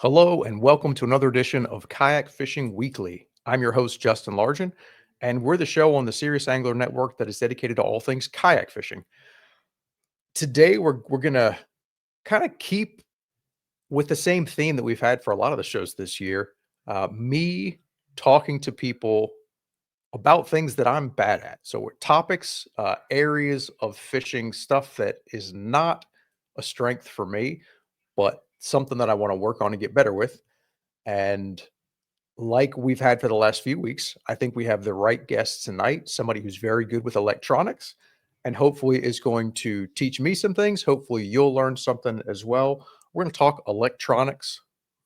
Hello and welcome to another edition of Kayak Fishing Weekly. I'm your host, Justin Largen, and we're the show on the Serious Angler Network that is dedicated to all things kayak fishing. Today, we're going to kind of keep with the same theme that we've had for a lot of the shows this year. Me talking to people about things that I'm bad at. So, topics, areas of fishing, stuff that is not a strength for me, but something that I want to work on and get better with. And like we've had for the last few weeks, I think we have the right guest tonight, somebody who's very good with electronics and hopefully is going to teach me some things. Hopefully, you'll learn something as well. We're going to talk electronics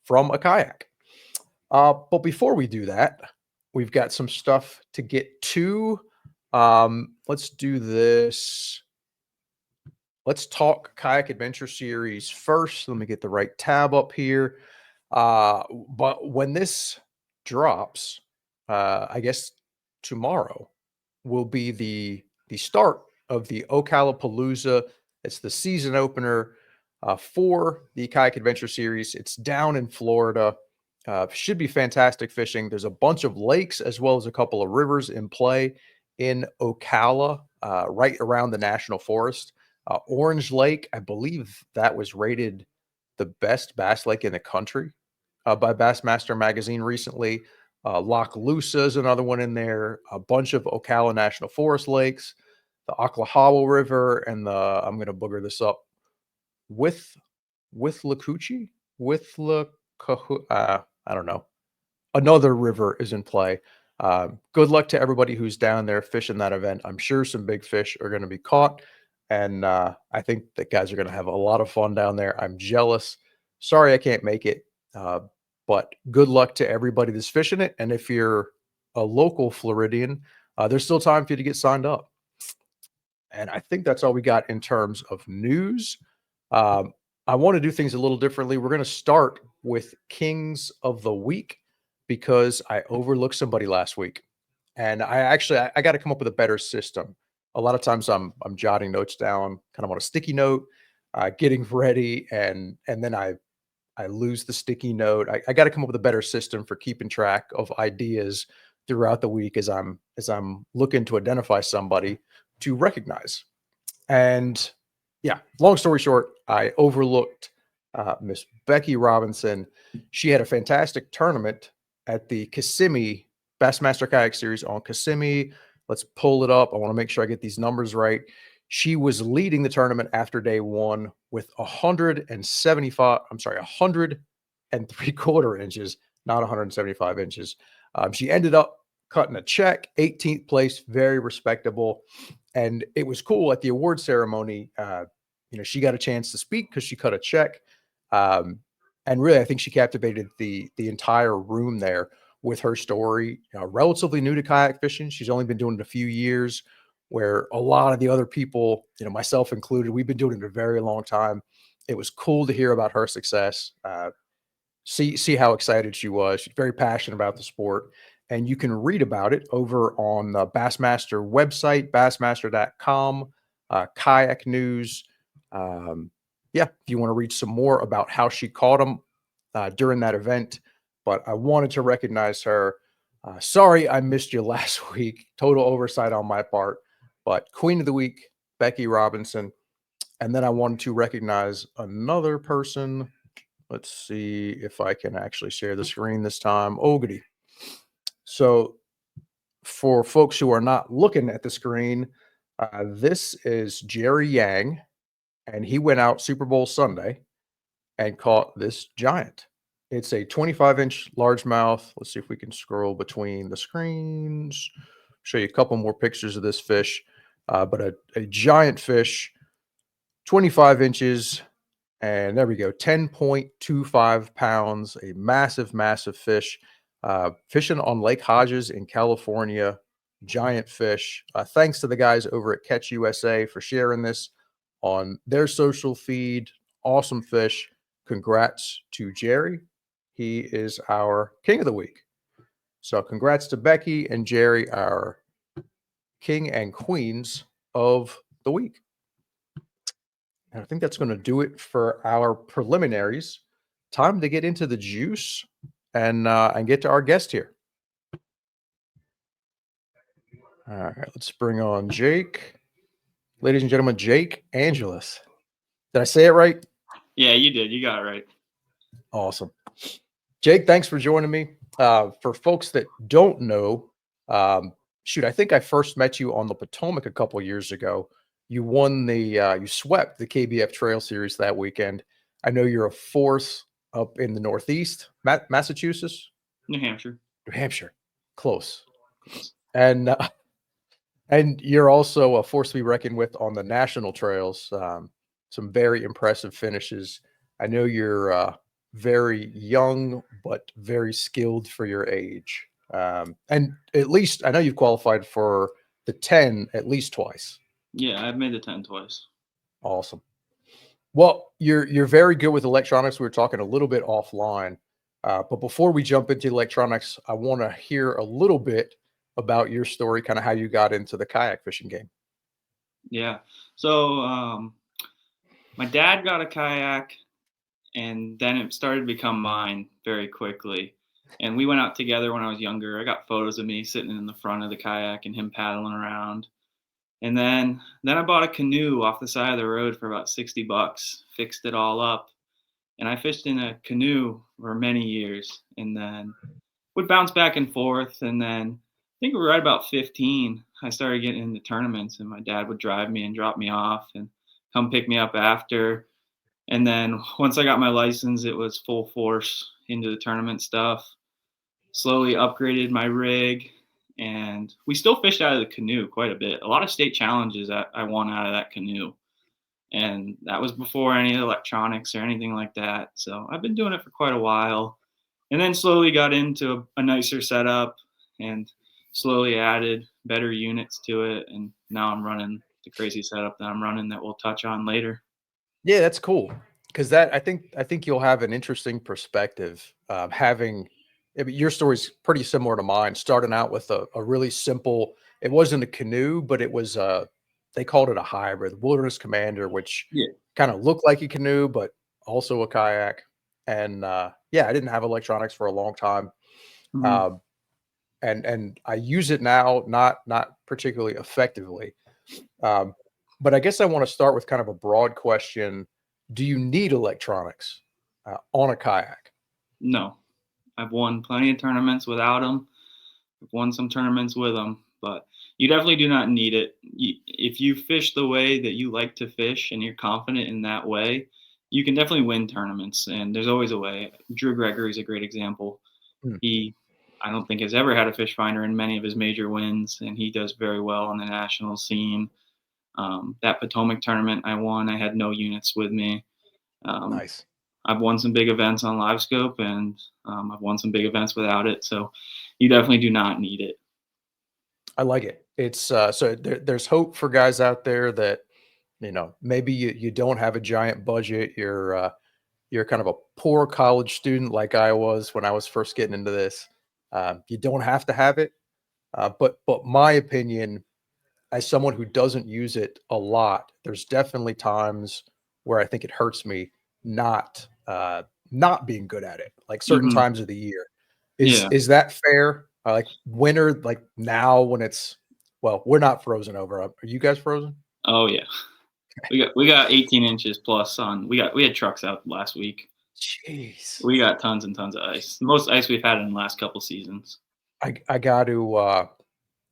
from a kayak. But before we do that, we've got some stuff to get to. Let's do this. Let's talk Kayak Adventure Series first. Let me get the right tab up here. But when this drops, I guess tomorrow will be the start of the Ocalapalooza. It's the season opener for the Kayak Adventure Series. It's down in Florida. Should be fantastic fishing. There's a bunch of lakes as well as a couple of rivers in play in Ocala, right around the National Forest. Orange Lake, I believe that was rated the best bass lake in the country by Bassmaster Magazine recently. Loch Loosa is another one in there. A bunch of Ocala National Forest lakes, the Ocklahawa River, and I'm going to booger this up with Lakuchi, with La, I don't know. Another river is in play. Good luck to everybody who's down there fishing that event. I'm sure some big fish are going to be caught, and I think that guys are going to have a lot of fun down there. I'm jealous. Sorry I can't make it, but good luck to everybody that's fishing it. And if you're a local Floridian, there's still time for you to get signed up. And I think that's all we got in terms of news. Um, I want to do things a little differently. We're going to start with Kings of the Week because I overlooked somebody last week, and I got to come up with a better system. A lot of times I'm jotting notes down, kind of on a sticky note, getting ready, and then I lose the sticky note. I got to come up with a better system for keeping track of ideas throughout the week as I'm looking to identify somebody to recognize. And yeah, long story short, I overlooked Miss Becky Robinson. She had a fantastic tournament at the Kissimmee Bassmaster Kayak Series on Kissimmee. Let's pull it up. I want to make sure I get these numbers right. She was leading the tournament after day one with 175, I'm sorry, 103/4 inches, not 175 inches. She ended up cutting a check, 18th place, very respectable. And it was cool at the award ceremony. She got a chance to speak because she cut a check. Um, and really, I think she captivated the entire room there with her story. Relatively new to kayak fishing. She's only been doing it a few years, where a lot of the other people, myself included, we've been doing it a very long time. It was cool to hear about her success. See how excited she was. She's very passionate about the sport. And you can read about it over on the Bassmaster website, bassmaster.com, kayak news. Yeah, if you want to read some more about how she caught them during that event. But I wanted to recognize her. Sorry I missed you last week. Total oversight on my part. But Queen of the Week, Becky Robinson. And then I wanted to recognize another person. Let's see if I can actually share the screen this time. Ogity. So for folks who are not looking at the screen, this is Jerry Yang, and he went out Super Bowl Sunday and caught this giant. It's a 25-inch largemouth. Let's see if we can scroll between the screens. Show you a couple more pictures of this fish, but a giant fish, 25 inches, and there we go, 10.25 pounds, a massive, massive fish. Fishing on Lake Hodges in California, giant fish. Thanks to the guys over at Catch USA for sharing this on their social feed. Awesome fish. Congrats to Jerry. He is our king of the week. So congrats to Becky and Jerry, our king and queens of the week. And I think that's going to do it for our preliminaries. time to get into the juice and get to our guest here. All right, let's bring on Jake. Ladies and gentlemen, Jake Angulas. Did I say it right? Yeah, you did. You got it right. Awesome. Jake, thanks for joining me. For folks that don't know, shoot, I think I first met you on the Potomac a couple years ago. You won you swept the KBF Trail Series that weekend. I know you're a fourth up in the Northeast, Massachusetts, New Hampshire. New Hampshire, close, Close. and you're also a force to be reckoned with on the national trails. Some very impressive finishes. I know you're very young, but very skilled for your age. And at least I know you've qualified for the 10 at least twice. Yeah, I've made the 10 twice. Awesome. Well, you're very good with electronics. We were talking a little bit offline, but before we jump into electronics, I want to hear a little bit about your story, kind of how you got into the kayak fishing game. Yeah. So my dad got a kayak, and then it started to become mine very quickly. And we went out together when I was younger. I got photos of me sitting in the front of the kayak and him paddling around. And then I bought a canoe off the side of the road for about $60, fixed it all up, and I fished in a canoe for many years, and then would bounce back and forth. And then I think we were right about 15. I started getting into tournaments, and my dad would drive me and drop me off and come pick me up after. And then once I got my license, it was full force into the tournament stuff. Slowly upgraded my rig, and we still fished out of the canoe quite a bit. A lot of state challenges that I won out of that canoe. And that was before any electronics or anything like that. So I've been doing it for quite a while, and then slowly got into a nicer setup and slowly added better units to it. And now I'm running the crazy setup that I'm running that we'll touch on later. Yeah, that's cool because that I think you'll have an interesting perspective. Having I mean, your story's pretty similar to mine. Starting out with a really simple, it wasn't a canoe, but it was they called it a hybrid, Wilderness Commander, which Yeah. kind of looked like a canoe, but also a kayak. And yeah, I didn't have electronics for a long time. Hmm. Um, and I use it now, not particularly effectively. Um, but I guess I want to start with kind of a broad question. Do you need electronics on a kayak? No, I've won plenty of tournaments without them. I've won some tournaments with them, but you definitely do not need it. If you fish the way that you like to fish and you're confident in that way, you can definitely win tournaments. And there's always a way. Drew Gregory is a great example. Hmm, He, I don't think, has ever had a fish finder in many of his major wins, and he does very well on the national scene. That Potomac tournament I won, I had no units with me. Um, nice. I've won some big events on LiveScope, and I've won some big events without it. So you definitely do not need it. I like it. It's there's hope for guys out there that maybe you don't have a giant budget. You're kind of a poor college student like I was when I was first getting into this. You don't have to have it, but my opinion, as someone who doesn't use it a lot, there's definitely times where I think it hurts me not not being good at it, like certain Hmm. times of the year. Is Yeah. is that fair? Like winter, like now when it's well, we're not frozen over. Are you guys frozen? Oh yeah. We got 18 inches plus on. We had trucks out last week. Jeez. We got tons and tons of ice. The most ice we've had in the last couple seasons. I got to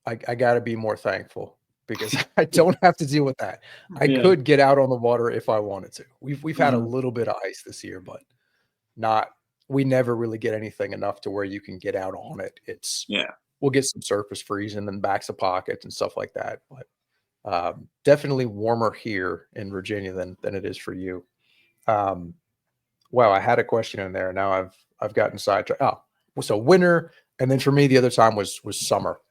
I got to be more thankful because I don't have to deal with that. I Yeah. could get out on the water if I wanted to. We've had a Hmm. little bit of ice this year, but not we never really get anything enough to where you can get out on it. It's Yeah. we'll get some surface freezing and backs of pockets and stuff like that, but definitely warmer here in Virginia than it is for you. Um, wow, I had a question in there. Now I've gotten sidetracked. Oh, so winter, and then for me the other time was summer.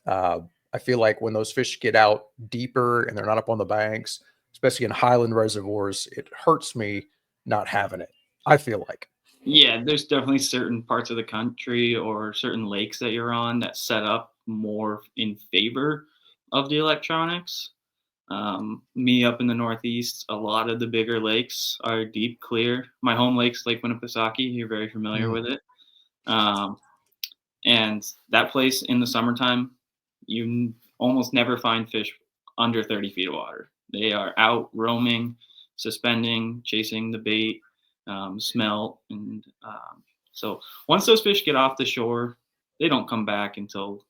Uh, I feel like when those fish get out deeper and they're not up on the banks, especially in highland reservoirs, it hurts me not having it. I feel like. Yeah, there's definitely certain parts of the country or certain lakes that you're on that set up more in favor of the electronics. Me up in the Northeast, a lot of the bigger lakes are deep, clear. My home lake's Lake Winnipesaukee. You're very familiar Mm, with it. Um, and that place in the summertime, almost never find fish under 30 feet of water. They are out roaming, suspending, chasing the bait, smelt, and so once those fish get off the shore, they don't come back until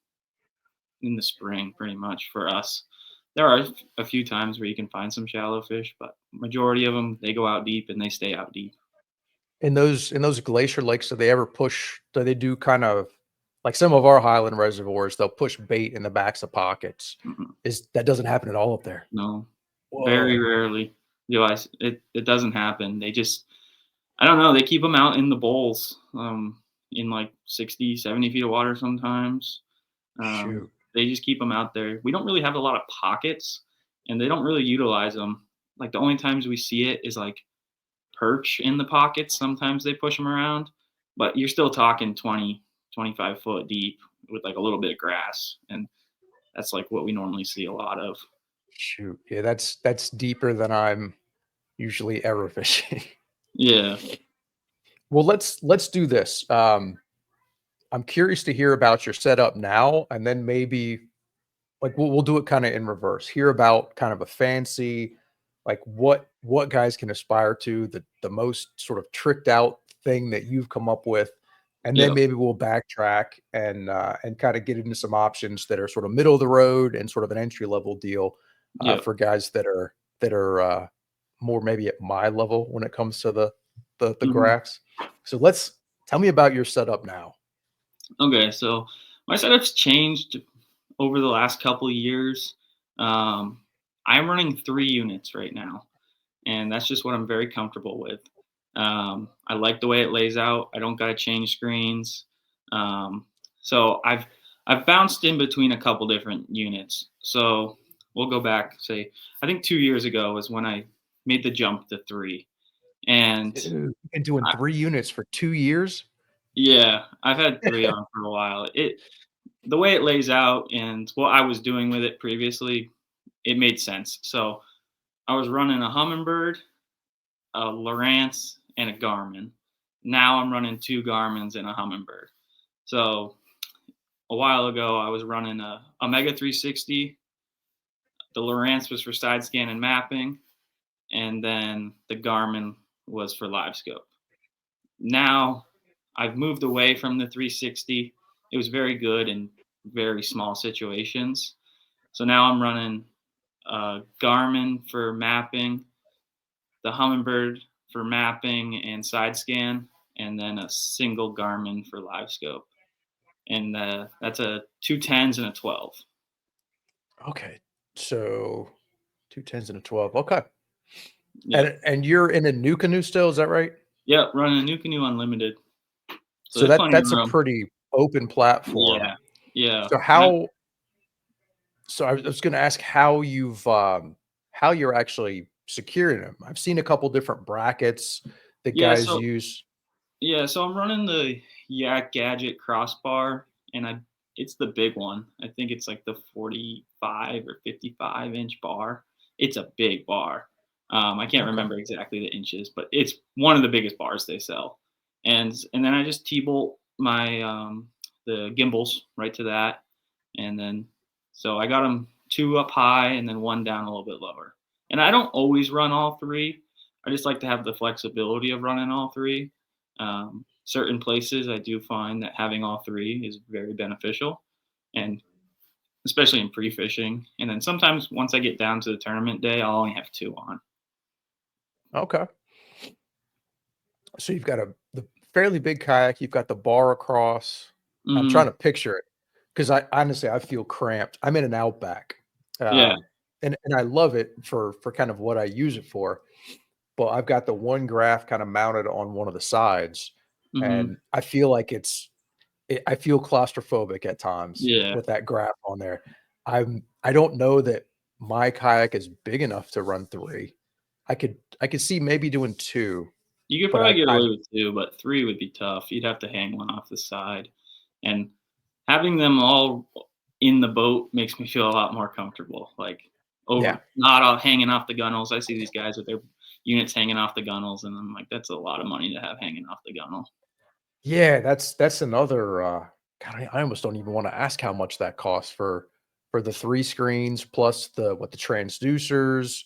in the spring, pretty much for us. There are a few times where you can find some shallow fish, but majority of them they go out deep and they stay out deep. in those glacier lakes, do they ever push? Do they do kind of like some of our highland reservoirs? They'll push bait in the backs of pockets. Mm-mm. Is that doesn't happen at all up there? No, very Whoa, rarely. It doesn't happen. They just I don't know. They keep them out in the bowls, in like 60, 70 feet of water sometimes. shoot. They just keep them out there. We don't really have a lot of pockets, and they don't really utilize them. Like the only times we see it is like perch in the pockets. Sometimes they push them around, but you're still talking 20, 25 foot deep with like a little bit of grass. And that's like what we normally see a lot of. Shoot. Yeah, that's deeper than I'm usually ever fishing. Yeah. Well, let's do this. I'm curious to hear about your setup now, and then maybe like we'll do it kind of in reverse. Hear about kind of a fancy, like what guys can aspire to, the most sort of tricked out thing that you've come up with, and then Yeah. maybe we'll backtrack and kind of get into some options that are sort of middle of the road and sort of an entry level deal Yeah. for guys that are more maybe at my level when it comes to the Mhm. graphs. So let's tell me about your setup now. Okay. So my setup's changed over the last couple of years. Um, I'm running 3 units right now, and that's just what I'm very comfortable with. I like the way it lays out. I don't got to change screens. Um, so I've bounced in between a couple different units. So we'll go back. Say I think 2 years ago was when I made the jump to three, and Dude, you've been doing I, 3 units for 2 years? yeah, I've had three on for a while. The way it lays out and what I was doing with it previously, it made sense. So I was running a Humminbird, a Lowrance, and a Garmin. Now I'm running 2 Garmins and a Humminbird. So a while ago, I was running a Omega 360. The Lowrance was for side scan and mapping, and then the Garmin was for live scope. Now I've moved away from the 360. It was very good in very small situations. So now I'm running Garmin for mapping, the Humminbird for mapping and side scan, and then a single Garmin for live scope. And that's a 2 10s and a 12. Okay. So 2 10s and a 12. Okay. Yep. And you're in a new canoe still, is that right? Yep. Running a new canoe unlimited. So So there's plenty of that's a room. pretty open platform. Yeah. Yeah. So And I, I was gonna ask how you're actually securing them. I've seen a couple different brackets that yeah. guys So use. so I'm running the Yak Gadget crossbar, and it's the big one. I think it's like the 45 or 55-inch bar. It's a big bar. I can't Okay. remember exactly the inches, but it's one of the biggest bars they sell. And then I just T-bolt my the gimbals right to that, and then so I got them two up high and then one down a little bit lower. And I don't always run all three. I just like to have the flexibility of running all three. Certain places, I do find that having all three is very beneficial, and especially in pre-fishing. And then sometimes once I get down to the tournament day, I'll only have two on. Okay. So you've got the fairly big kayak, you've got the bar across. I'm trying Hmm. to picture it because I honestly I feel cramped. I'm in an outback. Yeah. And I love it for kind of what I use it for. But I've got the one graph kind of mounted on one of the sides, Hmm. and I feel like I feel claustrophobic at times Yeah. with that graph on there. I don't know that my kayak is big enough to run 3. I could see maybe doing 2, You could but probably get I away with two, but three would be tough. You'd have to hang one off the side. And having them all in the boat makes me feel a lot more comfortable. Like Yeah. not all hanging off the gunnels. I see these guys with their units hanging off the gunnels, and I'm like, that's a lot of money to have hanging off the gunnel. Yeah, that's another, God, I almost don't even wanna ask how much that costs for the 3 screens plus the transducers.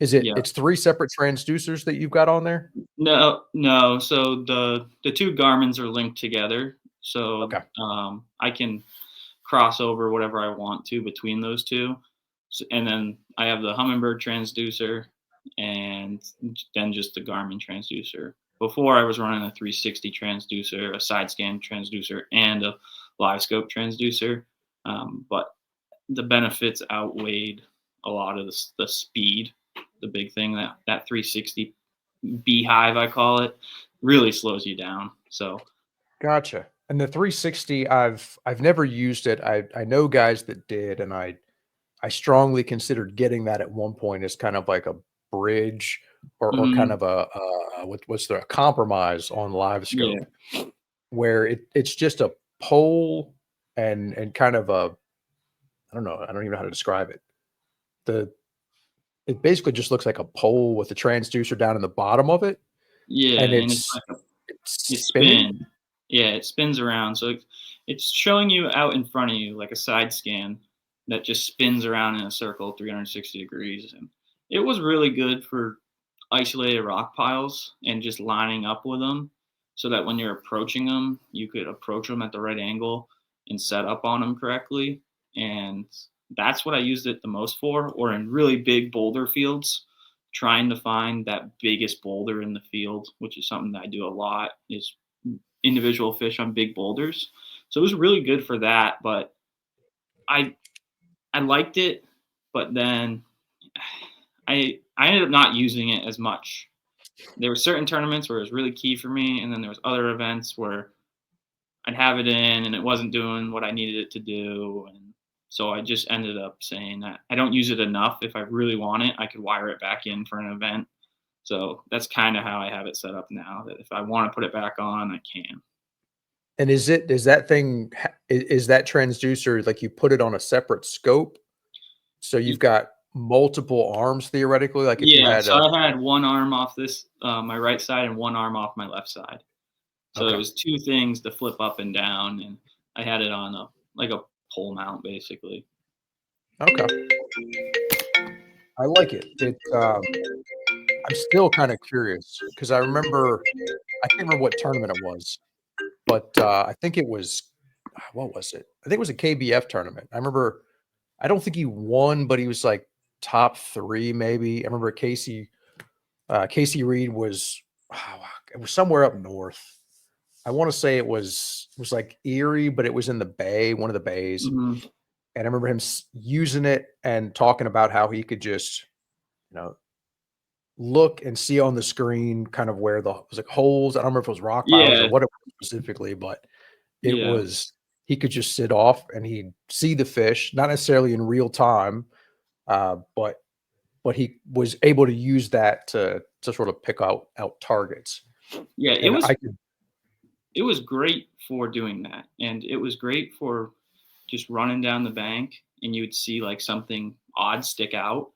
Yeah. It's 3 separate transducers that you've got on there? No, no. So the two Garmins are linked together, so Okay, I can cross over whatever I want to between those two. And then I have the Humminbird transducer and then just the Garmin transducer. Before I was running a 360 transducer, a side scan transducer, and a live scope transducer. But the benefits outweighed a lot of the speed. The big thing that 360 beehive, I call it, really slows you down. So gotcha. And the 360, I've never used it. I know guys that did, and I strongly considered getting that at one point as kind of like a bridge or kind mhm, of what's the compromise on live yeah, scope, where it's just a pole and kind of a, I don't know, I don't even know how to describe it. The It basically just looks like a pole with a transducer down in the bottom of it, yeah, and and it's like it's it spinning? spin. Yeah, it spins around. So it's showing you out in front of you like a side scan that just spins around in a circle 360 degrees. And it was really good for isolated rock piles and just lining up with them so that when you're approaching them, you could approach them at the right angle and set up on them correctly. And that's what I used it the most for, or in really big boulder fields, trying to find that biggest boulder in the field, which is something that I do a lot, is individual fish on big boulders. So it was really good for that. But I I liked it, but then I ended up not using it as much. There were certain tournaments where it was really key for me, and then there was other events where I'd have it in and it wasn't doing what I needed it to do, and so I just ended up saying that I don't use it enough. If I really want it, I could wire it back in for an event. So that's kind of how I have it set up now. That if I want to put it back on, I can. And is that thing is that transducer, like, you put it on a separate scope? So you've got multiple arms theoretically, like if you Yeah, had so a I had one arm off this my right side and one arm off my left side. So it okay, was two things to flip up and down, and I had it on a like a pole mount basically. okay. I like it. I'm still kinda curious because I can't remember what tournament it was, but, I think it was what was it? I think it was a KBF tournament. I don't think he won, but he was, like, top 3 maybe. I remember Casey Reed was it was somewhere up north. I wanna say it was, like, Erie, but it was in the bay, one of the bays, Mhm. and I remember him using it and talking about how he could just, you know, look and see on the screen kind of where it was like holes. I don't remember if it was rock piles or Yeah, what it was specifically, but it yeah. was he could just sit off and he'd see the fish, not necessarily in real time, but he was able to use that to sort of pick out targets. Yeah, And I could it was great for doing that, and it was great for just running down the bank, and you would see, like, something odd stick out.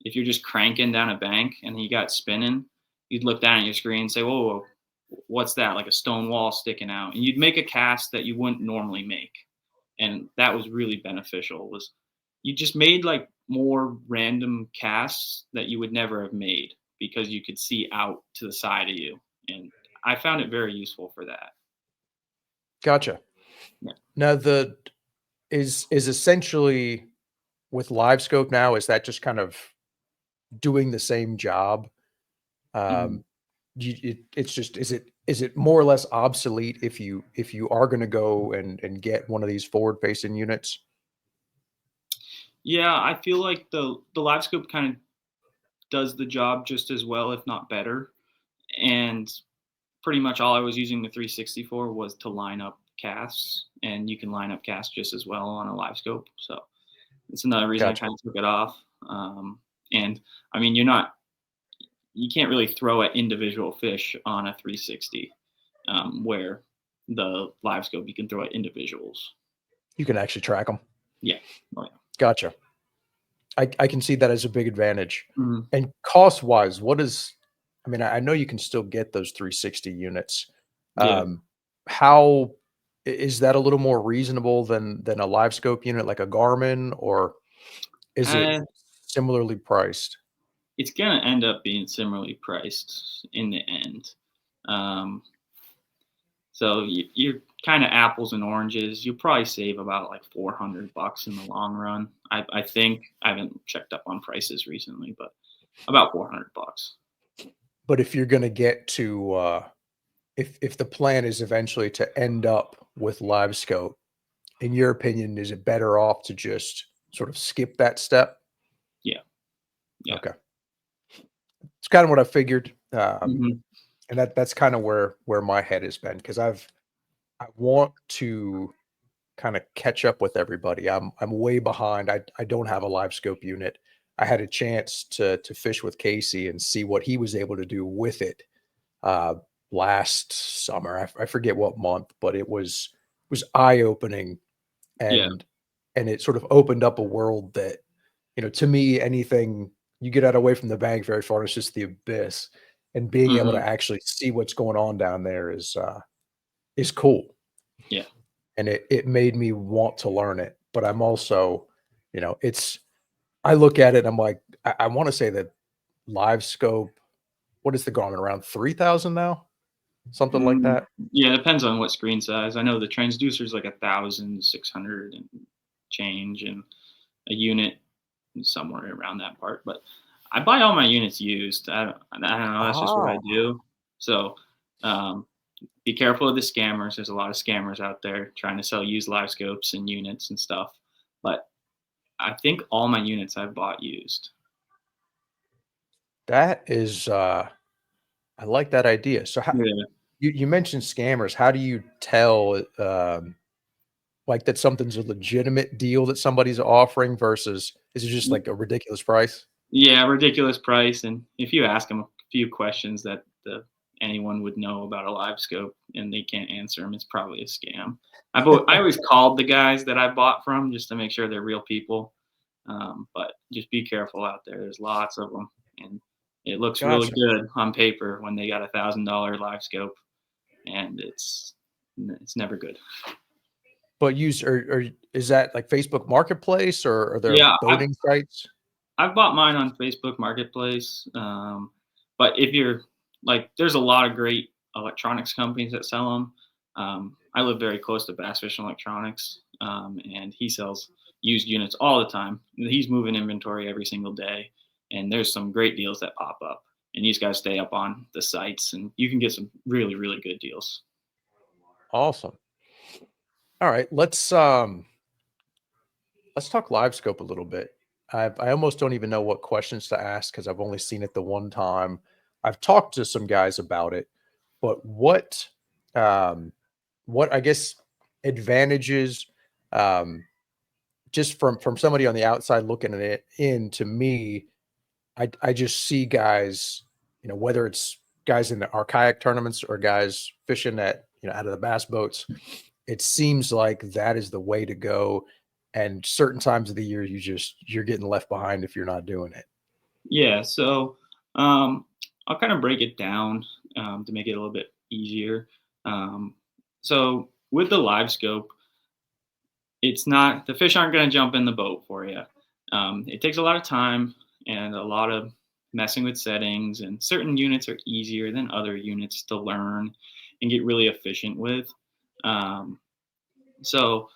If you're just cranking down a bank and you got spinning, you'd look down at your screen and say, "Whoa, whoa, what's that?" Like a stone wall sticking out, and you'd make a cast that you wouldn't normally make, and that was really beneficial, was you just made, like, more random casts that you would never have made because you could see out to the side of you, and I found it very useful for that. gotcha. Yeah. Now the is essentially with live scope now, is that just kind of doing the same job? Mhm. Um, it's just is it more or less obsolete if you are going to go and get one of these forward facing units? Yeah, I feel like the live scope kind of does the job just as well, if not better. And pretty much all I was using the 360 for was to line up casts, and you can line up casts just as well on a live scope. So that's another reason I Gotcha. kind of took it off. And I mean, you can't really throw at individual fish on a 360, where the live scope you can throw at individuals. You can actually track them. Yeah. Oh, yeah. Gotcha. I can see that as a big advantage. Mhm. And cost-wise, what is I mean, I know you can still get those 360 units. Yeah. Um, how is that a little more reasonable than a live scope unit like a Garmin, or is it Uh, similarly priced? it's gonna end up being similarly priced in the end. Um, so you're kind of apples and oranges. You'll probably save about like $400 in the long run. I think I haven't checked up on prices recently, but about $400. But if you're gonna get to, if the plan is eventually to end up with live scope, in your opinion, is it better off to just sort of skip that step? Yeah, yeah. Okay. It's kind of what I figured, Hmm. and that's kind of where my head has been because I want to kind of catch up with everybody. I'm way behind. I don't have a live scope unit. I had a chance to fish with Casey and see what he was able to do with it uh, last summer. I forget what month, but it was eye opening, Yeah. and it sort of opened up a world that, to me, anything you get out away from the bank very far, it's just the abyss. And being able to Hmm. actually see what's going on down there is cool. Yeah. And it made me want to learn it. But I'm also, it's I look at it, I'm like, I want to say that live scope, what is the Garmin around 3,000 now? Something like Mm, that. yeah, it depends on what screen size. I know the transducer is like 1,600 and change, and a unit is somewhere around that part. But I buy all my units used. I don't know. That's just what I Ah, do. So um, be careful of the scammers. There's a lot of scammers out there trying to sell used live scopes and units and stuff. But I think all my units I've bought used. that is I like that idea. So how Yeah. you mentioned scammers. How do you tell like that something's a legitimate deal that somebody's offering versus is it just like a ridiculous price? Yeah, ridiculous price, and if you ask them a few questions that anyone would know about a live scope and they can't answer them, it's probably a scam. I always called the guys that I bought from just to make sure they're real people, but just be careful out there. There's lots of them, and it looks really Gotcha. good on paper when they got $1,000 live scope, and it's never good. But use or is that like Facebook Marketplace or are there Yeah, boating sites? I've bought mine on Facebook Marketplace, but if you're like, there's a lot of great electronics companies that sell them. I live very close to Bass Fishing Electronics, and he sells used units all the time. He's moving inventory every single day, and there's some great deals that pop up. And these guys stay up on the sites, and you can get some really, really good deals. Awesome. All right, let's talk live scope a little bit. I almost don't even know what questions to ask because I've only seen it the one time. I've talked to some guys about it, but um, what I guess advantages, um, just from somebody on the outside looking at it in to me, I just see guys, whether it's guys in our kayak tournaments or guys fishing at, out of the bass boats, it seems like that is the way to go. And certain times of the year, you're getting left behind if you're not doing it. Yeah, so um, I'll kind of break it down to make it a little bit easier. Um, so with the live scope, it's not the fish aren't going to jump in the boat for you. It takes a lot of time and a lot of messing with settings, and certain units are easier than other units to learn and get really efficient with. Um, so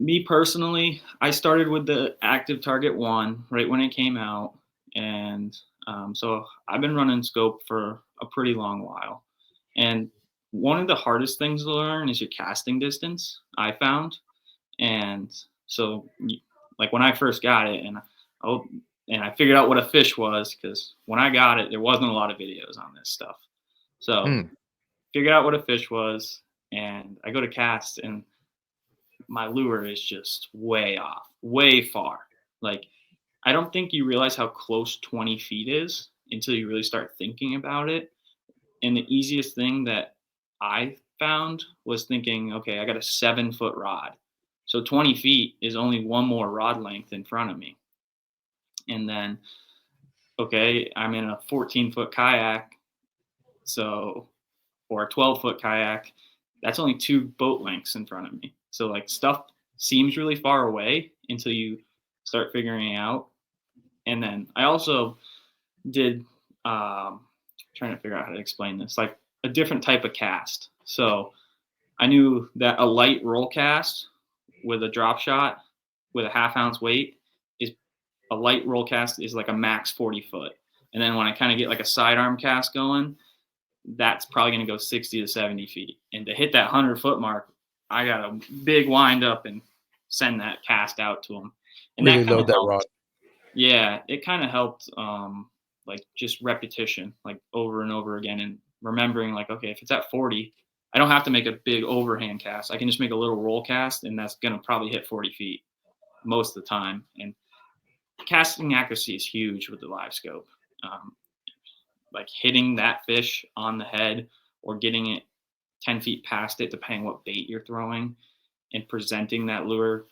me personally, I started with the Active Target 1 right when it came out, and so I've been running scope for a pretty long while. And one of the hardest things to learn is your casting distance, I found. And so, like when I first got it, oh, and I figured out what a fish was because when I got it, there wasn't a lot of videos on this stuff. So Hmm. figured out what a fish was, and I go to cast, and my lure is just way off, way far. Like, I don't think you realize how close 20 feet is until you really start thinking about it. And the easiest thing that I found was thinking, okay, I got a 7-foot rod. So 20 feet is only one more rod length in front of me. And then, okay, I'm in a 14-foot kayak, so, or a 12-foot kayak. That's only 2 boat lengths in front of me. So like stuff seems really far away until you start figuring it out. And then I also did trying to figure out how to explain this, like a different type of cast. So I knew that a light roll cast with a drop shot with a half-ounce weight is a light roll cast is like a max 40 foot. And then when I kind of get like a sidearm cast going, that's probably going to go 60 to 70 feet. And to hit that 100-foot mark, I got a big wind up and send that cast out to them. And Really that kind load of that rod. helped. Yeah, it kind of helped, like just repetition, like over and over again, and remembering like, okay, if it's at 40, I don't have to make a big overhand cast. I can just make a little roll cast, and that's gonna probably hit 40 feet most of the time. And casting accuracy is huge with the live scope. Um, like hitting that fish on the head or getting it 10 feet past it, depending what bait you're throwing, and presenting that lure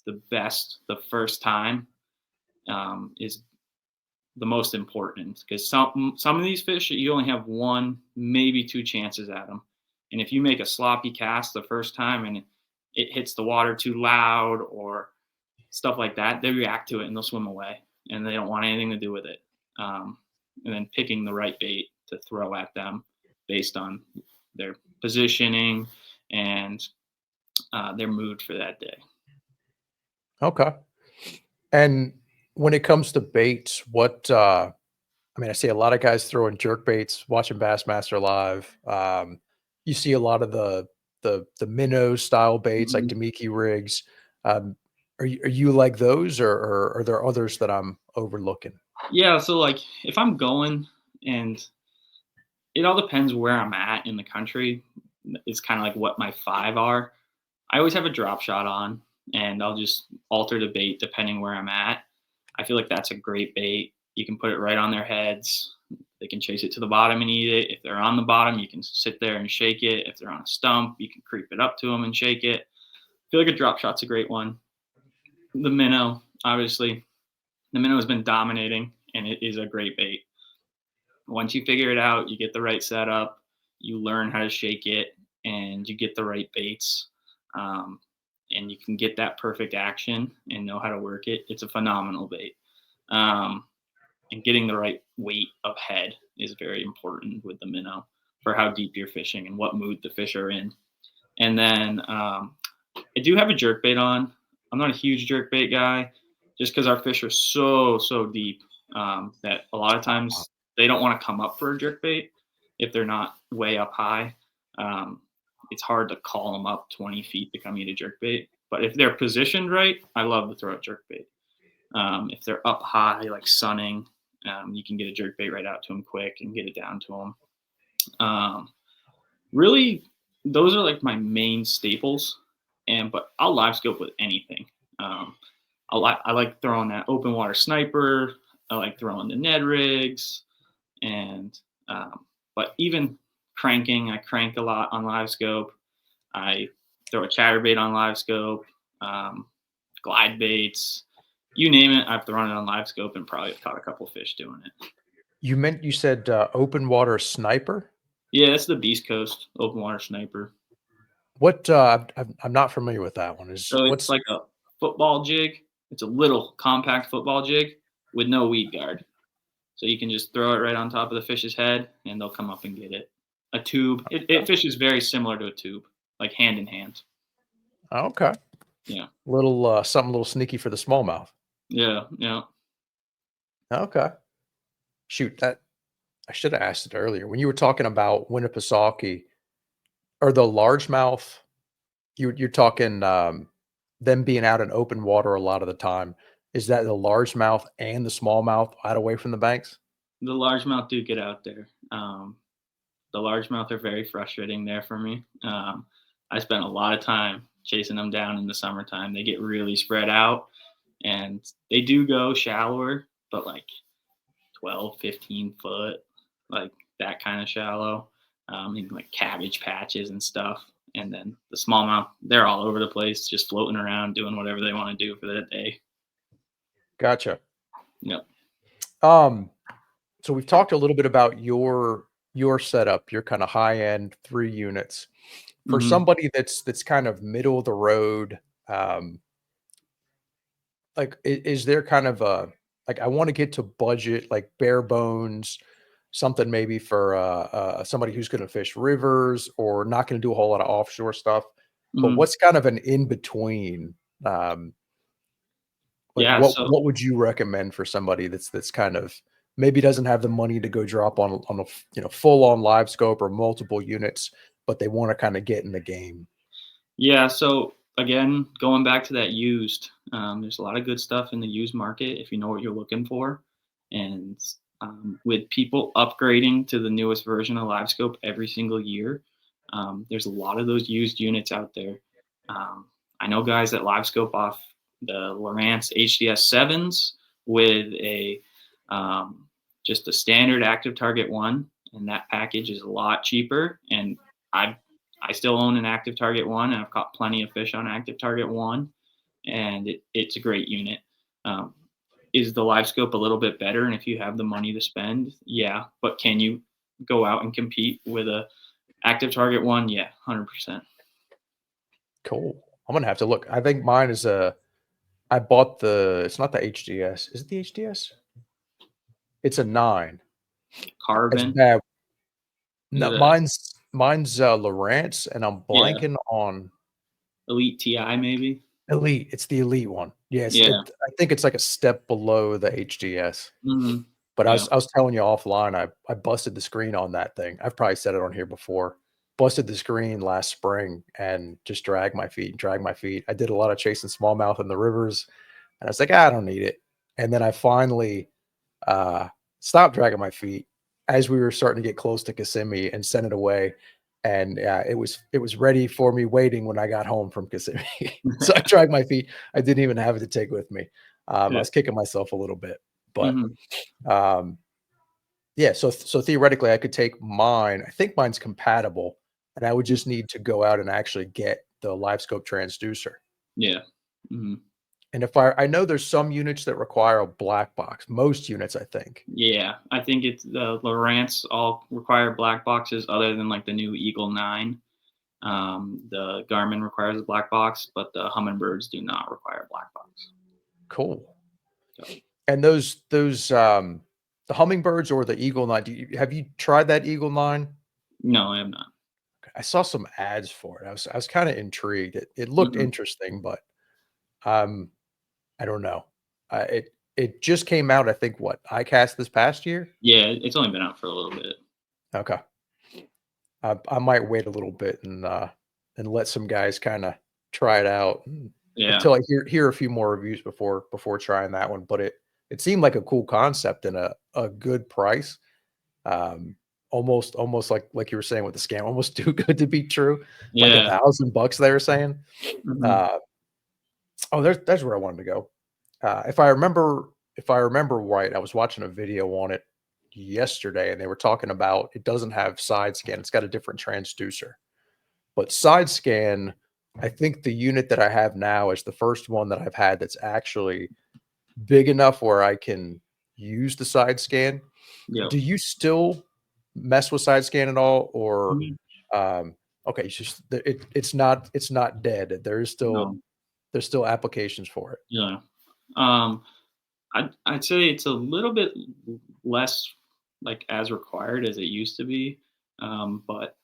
the best the first time is the most important, because some of these fish you only have one, maybe two chances at them, and if you make a sloppy cast the first time and it hits the water too loud or stuff like that, they react to it and they'll swim away and they don't want anything to do with it. And then picking the right bait to throw at them based on their positioning and their mood for that day. Okay. And when it comes to baits, what I mean, I see a lot of guys throwing jerk baits, watching Bassmaster Live. You see a lot of the minnow style baits like Mhm. Demiki rigs. Um, are you like those, or are there others that I'm overlooking? Yeah, so like if I'm going, and it all depends where I'm at in the country. It's kind of like what my five are. I always have a drop shot on, and I'll just alter the bait depending where I'm at. I feel like that's a great bait. You can put it right on their heads. They can chase it to the bottom and eat it. If they're on the bottom, you can sit there and shake it. If they're on a stump, you can creep it up to them and shake it. I feel like a drop shot's a great one. The minnow, obviously, the minnow has been dominating, and it is a great bait. Once you figure it out, you get the right setup, you learn how to shake it, and you get the right baits, um, and you can get that perfect action and know how to work it. It's a phenomenal bait. Um, and getting the right weight of head is very important with the minnow for how deep you're fishing and what mood the fish are in. And then I do have a jerk bait on. I'm not a huge jerk bait guy, just because our fish are so deep, that a lot of times they don't want to come up for a jerk bait if they're not way up high. Um, it's hard to call them up 20 feet to come eat a jerk bait. But if they're positioned right, I love to throw a jerk bait. If they're up high, like sunning, you can get a jerk bait right out to them quick and get it down to them. Really, those are like my main staples. And but I'll live scope with anything. Um, I like throwing that open water sniper. I like throwing the Ned rigs, and but even cranking, I crank a lot on live scope. I throw a chatterbait on live scope, um, glide baits, you name it. I've thrown it on live scope and probably caught a couple fish doing it. You said open water sniper. Yeah, it's the Beast Coast open water sniper. What? I'm not familiar with that one. Is So it's what's like a football jig. It's a little compact football jig with no weed guard. So you can just throw it right on top of the fish's head and they'll come up and get it. A tube. It fishes very similar to a tube, like hand in hand. okay? Yeah. Little something a little sneaky for the smallmouth. Yeah. Yeah. Okay. Shoot, that I should have asked it earlier. When you were talking about Winnipesaukee, or the largemouth, you're talking them being out in open water a lot of the time. Is that the largemouth and the smallmouth out away from the banks? The largemouth do get out there. The largemouth are very frustrating there for me. I spent a lot of time chasing them down in the summertime. They get really spread out and they do go shallower, but like 12, 15 foot, like that kind of shallow, in like cabbage patches and stuff. And then the smallmouth, they're all over the place, just floating around, doing whatever they want to do for that day. Gotcha. Yep. So we've talked a little bit about your setup, your kind of high end 3 units. For Hmm. somebody that's kind of middle of the road, um, like is there kind of a like I want to get to budget, like bare bones, something maybe for somebody who's going to fish rivers or not going to do a whole lot of offshore stuff. But Hmm. what's kind of an in between? Um, like Yeah. So what would you recommend for somebody that's kind of maybe doesn't have the money to go drop on a full on live scope or multiple units, but they want to kind of get in the game. yeah. So again, going back to that used, there's a lot of good stuff in the used market if you know what you're looking for, and with people upgrading to the newest version of LiveScope every single year, there's a lot of those used units out there. Um, I know guys that LiveScope off the Lowrance HDS sevens with a um, just a standard active target one, and that package is a lot cheaper. And I I still own an active target one, and I've caught plenty of fish on active target one, and it's a great unit. Um, is the live scope a little bit better? And if you have the money to spend, yeah. But can you go out and compete with a active target one? Yeah, 100%. Cool. I'm gonna have to look. I think mine is a. I bought the. It's not the HDS. Is it the HDS? It's a 9. It's Carbon, bad. is No, it a mine's Lowrance, and I'm yeah blanking on Elite TI maybe? Elite. It's the Elite one. Yes, Yeah. I think it's like a step below the HDS. Hmm. But Yeah. I was telling you offline, I busted the screen on that thing. I've probably said it on here before. Busted the screen last spring and just dragged my feet. I did a lot of chasing smallmouth in the rivers, and I was like, "Ah, I don't need it." And then I finally uh, stopped dragging my feet as we were starting to get close to Kissimmee and sent it away. And it was ready for me waiting when I got home from Kissimmee. So I dragged my feet. I didn't even have it to take with me. I Yeah. was kicking myself a little bit, but Hmm. um, yeah. So theoretically, I could take mine. I think mine's compatible, and I would just need to go out and actually get the live scope transducer. Yeah. Hmm. And if I know there's some units that require a black box. Most units, I think. Yeah, I think it's the Lowrance all require black boxes other than like the new Eagle 9. The Garmin requires a black box, but the Humminbirds do not require a black box. Cool. So, And those the hummingbirds or the Eagle 9, have you tried that Eagle 9? no, I have not. I saw some ads for it. I was kinda intrigued. It looked Hmm. interesting, but, um, I don't know. It just came out, I think, what, ICAST this past year? Yeah, it's only been out for a little bit. Okay. I might wait a little bit and let some guys kinda try it out Yeah, until I hear a few more reviews before trying that one, but it seemed like a cool concept and a good price. Um, almost like you were saying with the scam, almost too good to be true, like yeah. $1,000 they were saying. Hmm. Uh, oh, there's where I wanted to go. If I remember right, I was watching a video on it yesterday, and they were talking about it doesn't have side scan. It's got a different transducer. But side scan, I think the unit that I have now is the first one that I've had that's actually big enough where I can use the side scan. Yep. Do you still mess with side scan at all, or Mhm. um, okay, it's not dead. No. There's still applications for it. Yeah. Um, I'd say it's a little bit less like as required as it used to be, but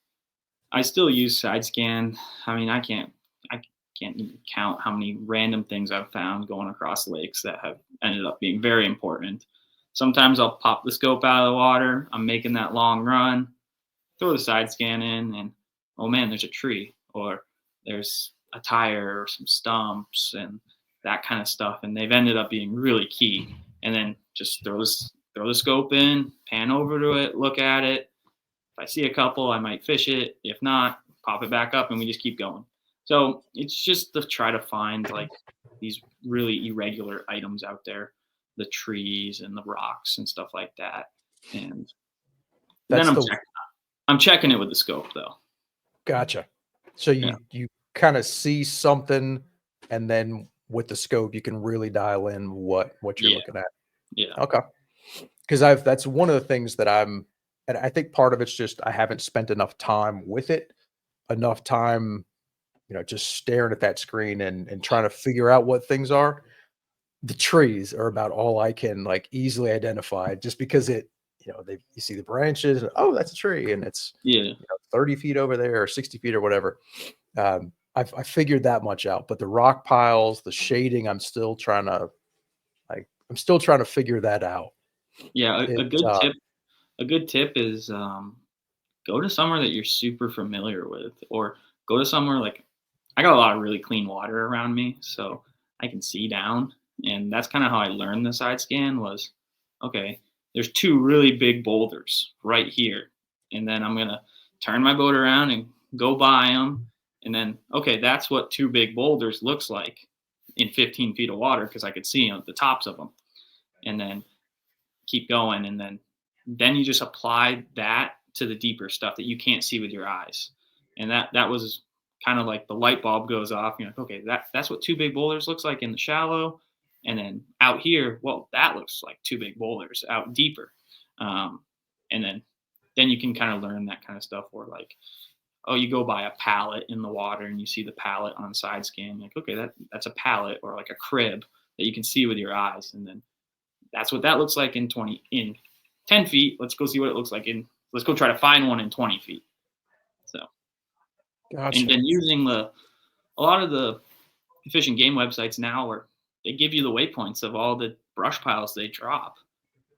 I still use side scan. I mean, I can't even count how many random things I've found going across lakes that have ended up being very important. Sometimes I'll pop the scope out of the water. I'm making that long run, throw the side scan in, and oh man, there's a tree or there's a tire or some stumps and that kind of stuff, and they've ended up being really key. And then just throw the scope in, pan over to it, look at it. If I see a couple, I might fish it. If not, pop it back up and we just keep going. So it's just to try to find like these really irregular items out there, the trees and the rocks and stuff like that. And then That's the I'm checking it with the scope though. Gotcha. So Yeah. you kinda see something, and then with the scope, you can really dial in what you're Yeah. looking at. Yeah. Okay. Because that's one of the things that and I think part of it's just I haven't spent enough time with it, enough time, just staring at that screen and trying to figure out what things are. The trees are about all I can like easily identify just because you see the branches, and, oh, that's a tree, and it's Yeah. 30 feet over there or 60 feet or whatever. I figured that much out, but the rock piles, the shading, I'm still trying to figure that out. Yeah. A It, good tip. A good tip is go to somewhere that you're super familiar with, or go to somewhere like I got a lot of really clean water around me, so I can see down. And that's kind of how I learned the side scan was, okay, there's two really big boulders right here. And then I'm going to turn my boat around and go by them. And then, okay, that's what two big boulders looks like in 15 feet of water because I could see the tops of them. And then keep going, and then you just apply that to the deeper stuff that you can't see with your eyes. And that was kind of like the light bulb goes off. You're like, okay, that's what two big boulders looks like in the shallow, and then out here, well, that looks like two big boulders out deeper. And then you can kind of learn that kind of stuff. Or like, oh, you go by a pallet in the water and you see the pallet on side scan, like, okay, that's a pallet, or like a crib that you can see with your eyes. And then that's what that looks like in 10 feet. Let's go see what it looks like let's go try to find one in 20 feet. So, and Gotcha. then using a lot of the fish and game websites now where they give you the waypoints of all the brush piles they drop.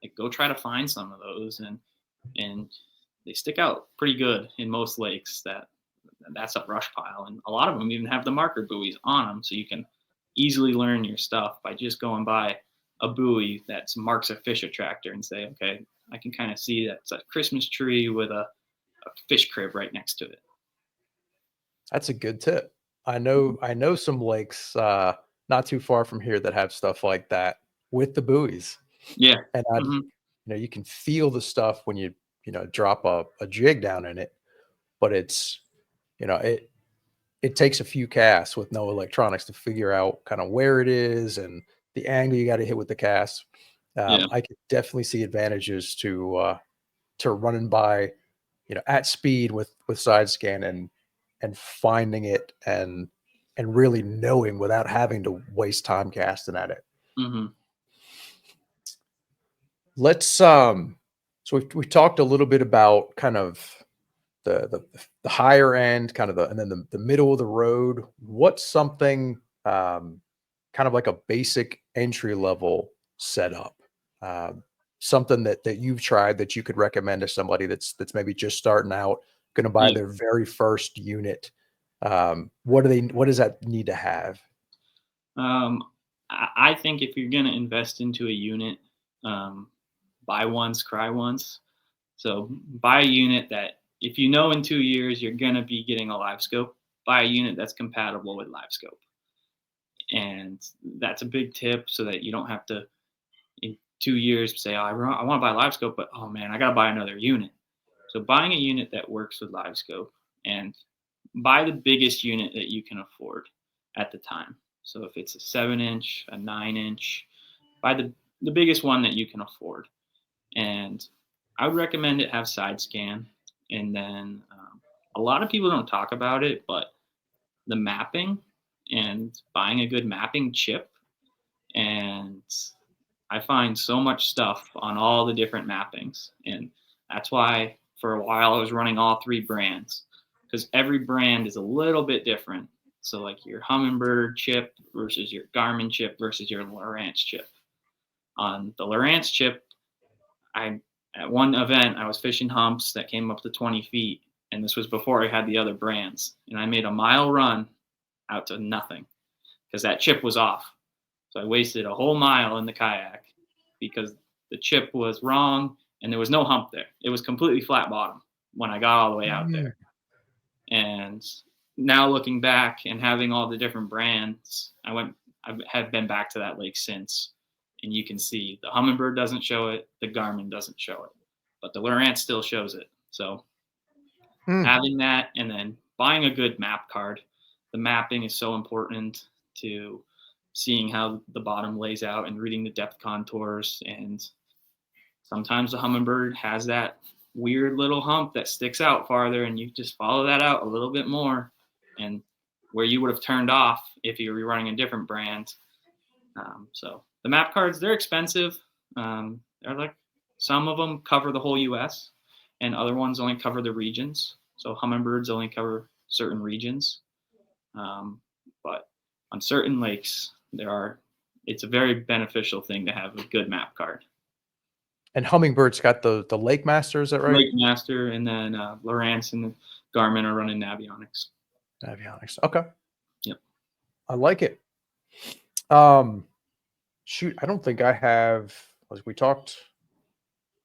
Like, go try to find some of those, and they stick out pretty good in most lakes. That's a brush pile, and a lot of them even have the marker buoys on them, so you can easily learn your stuff by just going by a buoy that marks a fish attractor and say, okay, I can kind of see that's a Christmas tree with a fish crib right next to it. That's a good tip. I know some lakes not too far from here that have stuff like that with the buoys. Yeah. And Hmm. you can feel the stuff when you drop a jig down in it, but it takes a few casts with no electronics to figure out kind of where it is and the angle you got to hit with the cast. Yeah. I could definitely see advantages to running by, at speed with side scan and finding it and really knowing without having to waste time casting at it. Hmm. Let's so we talked a little bit about kind of the higher end, kind of and then the middle of the road. What's something kind of like a basic entry level setup? Um, Something that you've tried that you could recommend to somebody that's maybe just starting out, going to buy Yeah. their very first unit. What does that need to have? Um, I think if you're going to invest into a unit, um, buy once, cry once. So buy a unit that if you know in 2 years you're going to be getting a live scope, buy a unit that's compatible with live scope. And that's a big tip so that you don't have to in 2 years say, oh, I want to buy live scope, but oh man, I got to buy another unit. So buying a unit that works with live scope, and buy the biggest unit that you can afford at the time. So if it's a 7-inch, a 9-inch, buy the biggest one that you can afford. And I would recommend it have side scan. And then a lot of people don't talk about it, but the mapping and buying a good mapping chip. And I find so much stuff on all the different mappings. And that's why for a while I was running all three brands, because every brand is a little bit different. So, like your Humminbird chip versus your Garmin chip versus your Lowrance chip. On the Lowrance chip, I at one event I was fishing humps that came up to 20 feet, and this was before I had the other brands, and I made a mile run out to nothing because that chip was off. So I wasted a whole mile in the kayak because the chip was wrong and there was no hump there. It was completely flat bottom when I got all the way out Mm. there. And now looking back and having all the different brands, I have been back to that lake since, and you can see the Humminbird doesn't show it, the Garmin doesn't show it, but the Lowrance still shows it. So Hmm. having that, and then buying a good map card. The mapping is so important to seeing how the bottom lays out and reading the depth contours. And sometimes the Humminbird has that weird little hump that sticks out farther, and you just follow that out a little bit more, and where you would have turned off if you were running a different brand. So the map cards, they're expensive. They're like, some of them cover the whole U.S. and other ones only cover the regions. So Humminbirds only cover certain regions. But on certain lakes, it's a very beneficial thing to have a good map card. And Hummingbird's got the Lake Master, is that right? Lake Master, and then Lowrance and Garmin are running Navionics. Navionics. Okay. Yep. I like it. Shoot, I don't think I have, as we talked,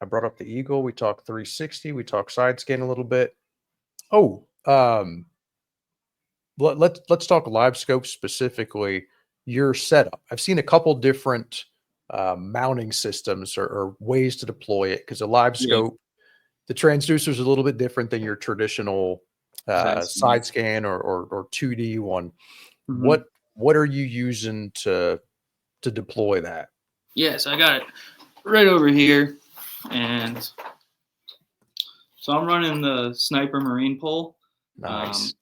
I brought up the Eagle, we talked 360, we talked side scan a little bit. Oh, let's talk live scope specifically, your setup. I've seen a couple different mounting systems or ways to deploy it, because a live scope, the transducer is a little bit different than your traditional side scan or 2D one. Mm-hmm. What are you using to deploy that? Yes, I got it right over here. And so I'm running the Sniper Marine pole. Nice.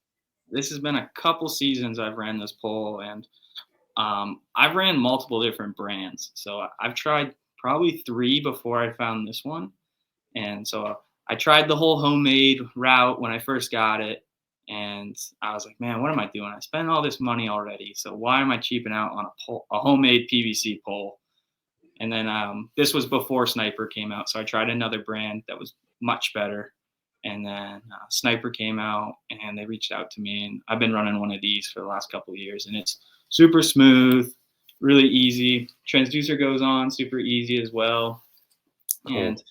This has been a couple seasons I've ran this pole, and I've ran multiple different brands. So I've tried probably 3 before I found this one. And so I tried the whole homemade route when I first got it. And I was like, man, what am I doing? I spent all this money already. So why am I cheaping out on a homemade PVC pole? And then this was before Sniper came out. So I tried another brand that was much better. And then Sniper came out, and they reached out to me. And I've been running one of these for the last couple of years. And it's super smooth, really easy. Transducer goes on super easy as well. Cool. And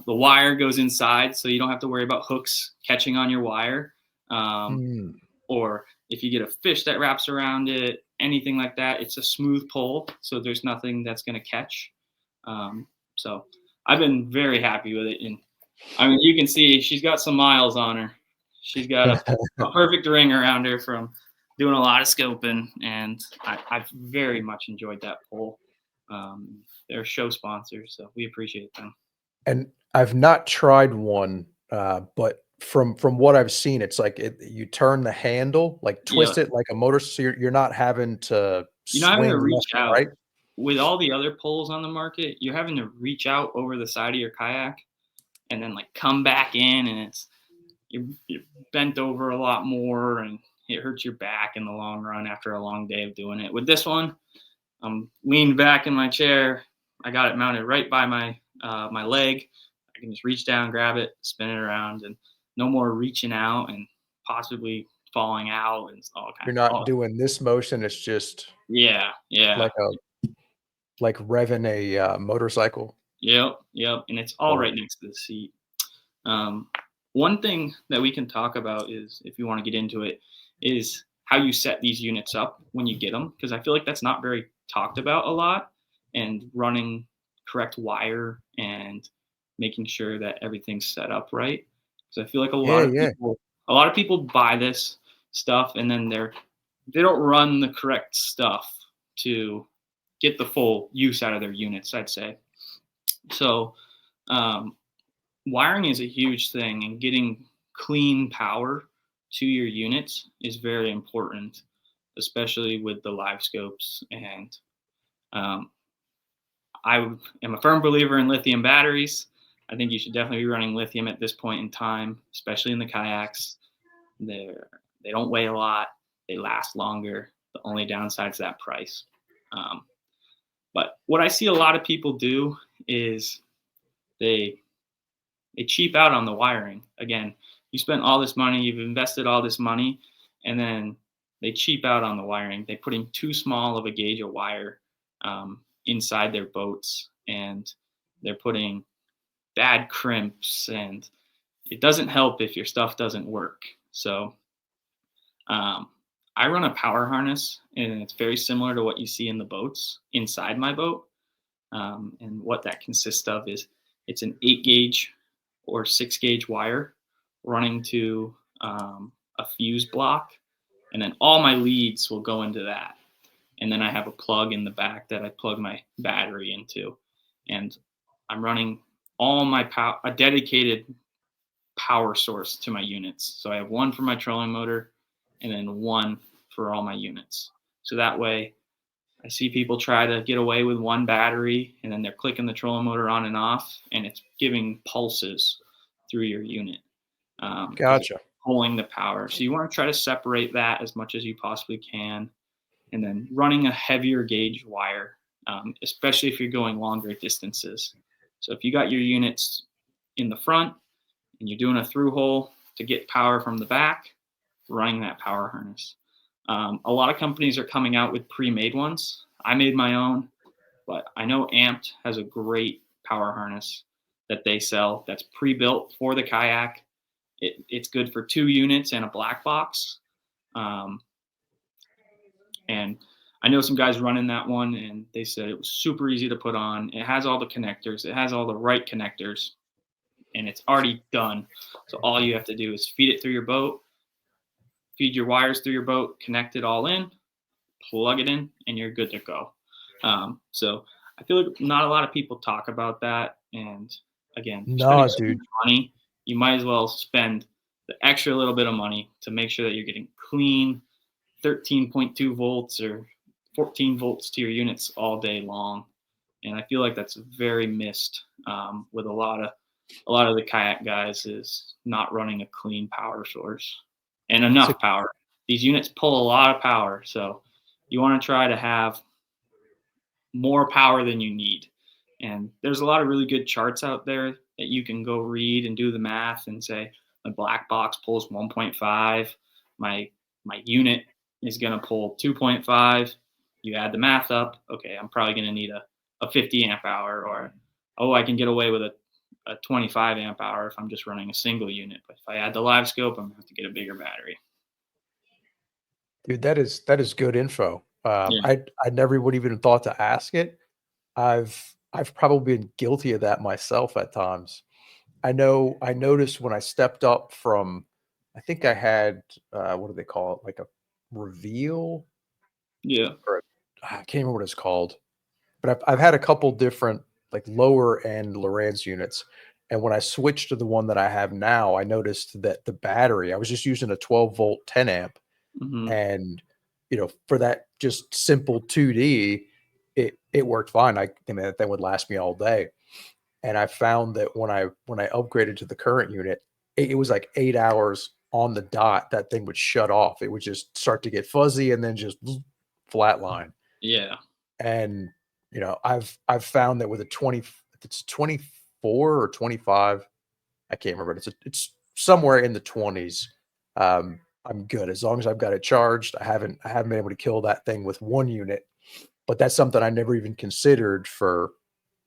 the wire goes inside, so you don't have to worry about hooks catching on your wire. Or if you get a fish that wraps around it, anything like that, it's a smooth pole, so there's nothing that's going to catch. So I've been very happy with it. And I mean, you can see she's got some miles on her. She's got a perfect ring around her from doing a lot of scoping, and I've very much enjoyed that pole. They're show sponsors, so we appreciate them. And I've not tried one, but from what I've seen, it's like you turn the handle, like twist it like a motor, so you're not having to reach out. right? With all the other poles on the market, you're having to reach out over the side of your kayak and then like come back in, and you're bent over a lot more, and it hurts your back in the long run after a long day of doing it. With this one, I'm leaned back in my chair. I got it mounted right by my leg. I can just reach down, grab it, spin it around, and no more reaching out and possibly falling out and all kinds. You're not doing this motion. It's just like revving a motorcycle. Yep, and it's all right next to the seat. One thing that we can talk about is, if you want to get into it, is how you set these units up when you get them, because I feel like that's not very talked about a lot, and running correct wire and making sure that everything's set up right. Because I feel like a lot of people buy this stuff, and then they don't run the correct stuff to get the full use out of their units, I'd say. So wiring is a huge thing, and getting clean power to your units is very important, especially with the live scopes. And I am a firm believer in lithium batteries. I think you should definitely be running lithium at this point in time, especially in the kayaks. They don't weigh a lot. They last longer. The only downside is that price. But what I see a lot of people do is they cheap out on the wiring. Again, you spent all this money, you've invested all this money, and then they cheap out on the wiring. They put in too small of a gauge of wire inside their boats, and they're putting bad crimps, and it doesn't help if your stuff doesn't work. So I run a power harness, and it's very similar to what you see in the boats inside my boat. And what that consists of is it's an 8-gauge or 6-gauge wire running to a fuse block, and then all my leads will go into that. and then I have a plug in the back that I plug my battery into, and I'm running all my power, a dedicated power source to my units. So I have one for my trolling motor and then one for all my units. So that way I see people try to get away with one battery and then they're clicking the trolling motor on and off and it's giving pulses through your unit because it's Gotcha. pulling the power. So you want to try to separate that as much as you possibly can. And then running a heavier gauge wire, especially if you're going longer distances. So if you got your units in the front and you're doing a through hole to get power from the back, running that power harness. A lot of companies are coming out with pre-made ones. I made my own, but I know Amped has a great power harness that they sell that's pre-built for the kayak. It's good for 2 units and a black box. Um, and I know some guys running that one, and they said it was super easy to put on. It has all the connectors. It has all the right connectors, and it's already done. So all you have to do is feed it through your boat, feed your wires through your boat, connect it all in, plug it in, and you're good to go. So I feel like not a lot of people talk about that. And again, you're spending No, so dude. much money, you might as well spend the extra little bit of money to make sure that you're getting clean 13.2 volts or 14 volts to your units all day long. And I feel like that's very missed with a lot of the kayak guys is not running a clean power source and So, enough power. These units pull a lot of power, so you want to try to have more power than you need. And there's a lot of really good charts out there that you can go read and do the math and say my black box pulls 1.5, my unit is going to pull 2.5. You add the math up, okay, I'm probably going to need a 50 amp hour, or oh, I can get away with a 25 amp hour if I'm just running a single unit. But if I add the live scope, I'm going to have to get a bigger battery. dude, that is good info. Yeah. I never would even thought to ask it. I've probably been guilty of that myself at times. I noticed when I stepped up from, I think I had, what do they call it? Like a reveal, Yeah. or I can't remember what it's called, but I've had a couple different like lower end Lowrance units. And when I switched to the one that I have now, I noticed that the battery, I was just using a 12-volt 10 amp. Hmm. And, for that just simple 2D, it worked fine. I mean, that thing would last me all day. And I found that when I upgraded to the current unit, it was like 8 hours on the dot, that thing would shut off. It would just start to get fuzzy and then just flatline. Yeah. And, I've found that with a 20, if it's 24 or 25, I can't remember. It's somewhere in the 20s. I'm good as long as I've got it charged. I haven't been able to kill that thing with one unit, but that's something I never even considered for,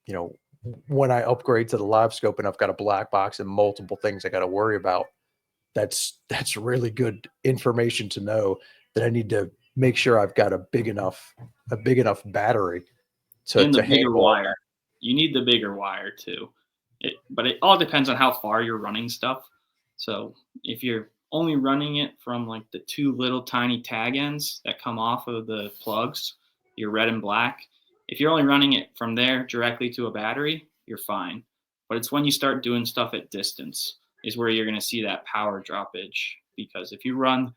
you know, when I upgrade to the live scope and I've got a black box and multiple things I got to worry about. That's really good information to know, that I need to make sure I've got a big enough battery to And the to bigger handle all wire. You need the bigger wire too. But it all depends on how far you're running stuff. So if you're only running it from like the 2 little tiny tag ends that come off of the plugs, your red and black, if you're only running it from there directly to a battery, you're fine. But it's when you start doing stuff at distance is where you're going to see that power droppage. Because if you run,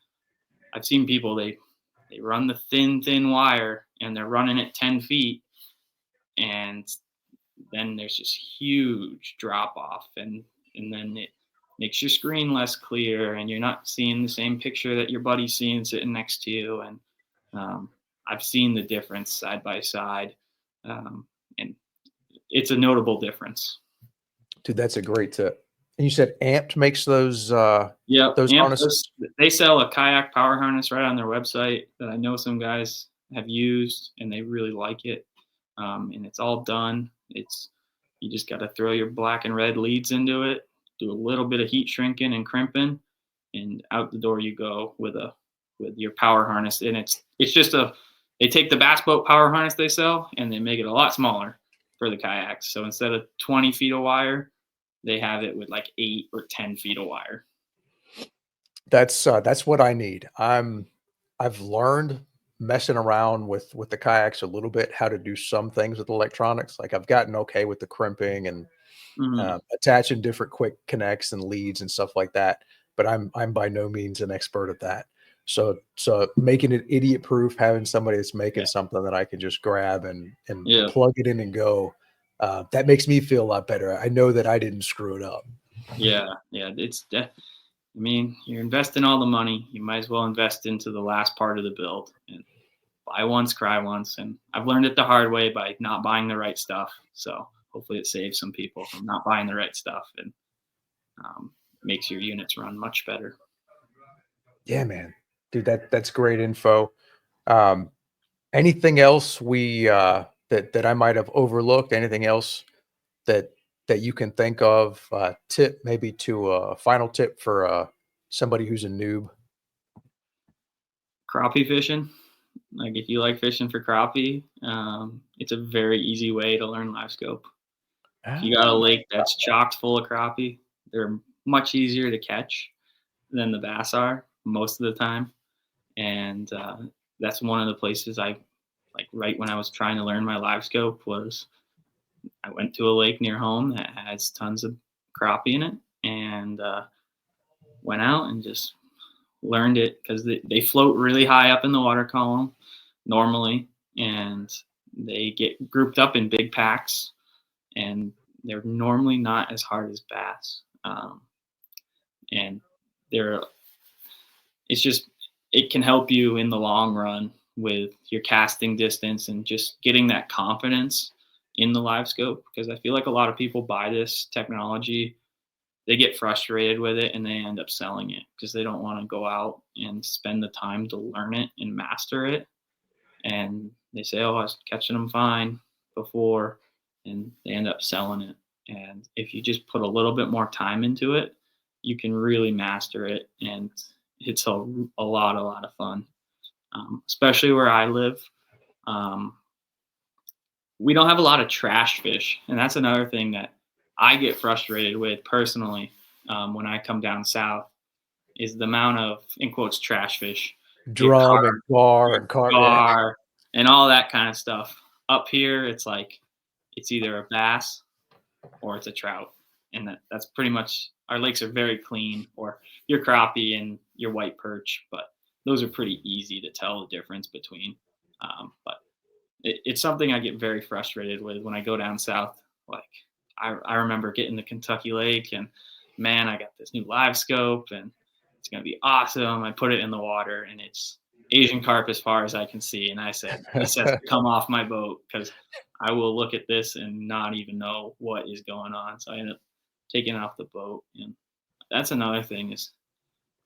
I've seen people, they run the thin wire and they're running it 10 feet, and then there's this huge drop off, and then it makes your screen less clear and you're not seeing the same picture that your buddy's seeing sitting next to you. And um, I've seen the difference side by side, and it's a notable difference. Dude, that's a great tip. And you said Amped makes those Yep, those Amp harnesses? does, they sell a kayak power harness right on their website that I know some guys have used and they really like it. And it's all done. It's You just got to throw your black and red leads into it, do a little bit of heat shrinking and crimping, and out the door you go with your power harness. And it's just they take the bass boat power harness they sell and they make it a lot smaller for the kayaks. So instead of 20 feet of wire, they have it with like 8 or 10 feet of wire. That's what I need. I've learned messing around with the kayaks a little bit, how to do some things with electronics. Like I've gotten okay with the crimping and Mhm. attaching different quick connects and leads and stuff like that. But I'm by no means an expert at that. So making it idiot proof, having somebody that's making Yeah. something that I can just grab and Yeah. plug it in and go, that makes me feel a lot better. I know that I didn't screw it up. Yeah. Yeah. I mean, you're investing all the money. You might as well invest into the last part of the build and buy once, cry once. And I've learned it the hard way by not buying the right stuff. So hopefully it saves some people from not buying the right stuff and um, makes your units run much better. Yeah, man, dude, that's great info. Um, Anything else that I might have overlooked? Anything else that that you can think of? Tip maybe to a final tip for somebody who's a noob. Crappie fishing. Like if you like fishing for crappie, it's a very easy way to learn live scope. If you got a Ah, lake that's chocked full of crappie, they're much easier to catch than the bass are most of the time. And that's one of the places I like right when I was trying to learn my live scope was I went to a lake near home that has tons of crappie in it and went out and just learned it because they float really high up in the water column normally and they get grouped up in big packs and they're normally not as hard as bass. And they're it's just it can help you in the long run with your casting distance and just getting that confidence in the live scope because I feel like a lot of people buy this technology, they get frustrated with it and they end up selling it because they don't want to go out and spend the time to learn it and master it. And they say, "Oh, I was catching them fine before," and they end up selling it. And if you just put a little bit more time into it, you can really master it, and it's a lot of fun. Especially where I live, um, we don't have a lot of trash fish, and that's another thing that I get frustrated with personally when I come down south is the amount of in quotes trash fish, your drum and gar your and cart. Yeah. gar, and all that kind of stuff. Up here, it's like it's either a bass or it's a trout, and that's pretty much our lakes are very clean, or your crappie and your white perch, but those are pretty easy to tell the difference between. But it's something I get very frustrated with when I go down south. Like I remember getting to Kentucky Lake and man, I got this new live scope and it's gonna be awesome. I put it in the water and it's Asian carp as far as I can see. And I said, this has to come off my boat because I will look at this and not even know what is going on. So I ended up taking it off the boat. And that's another thing is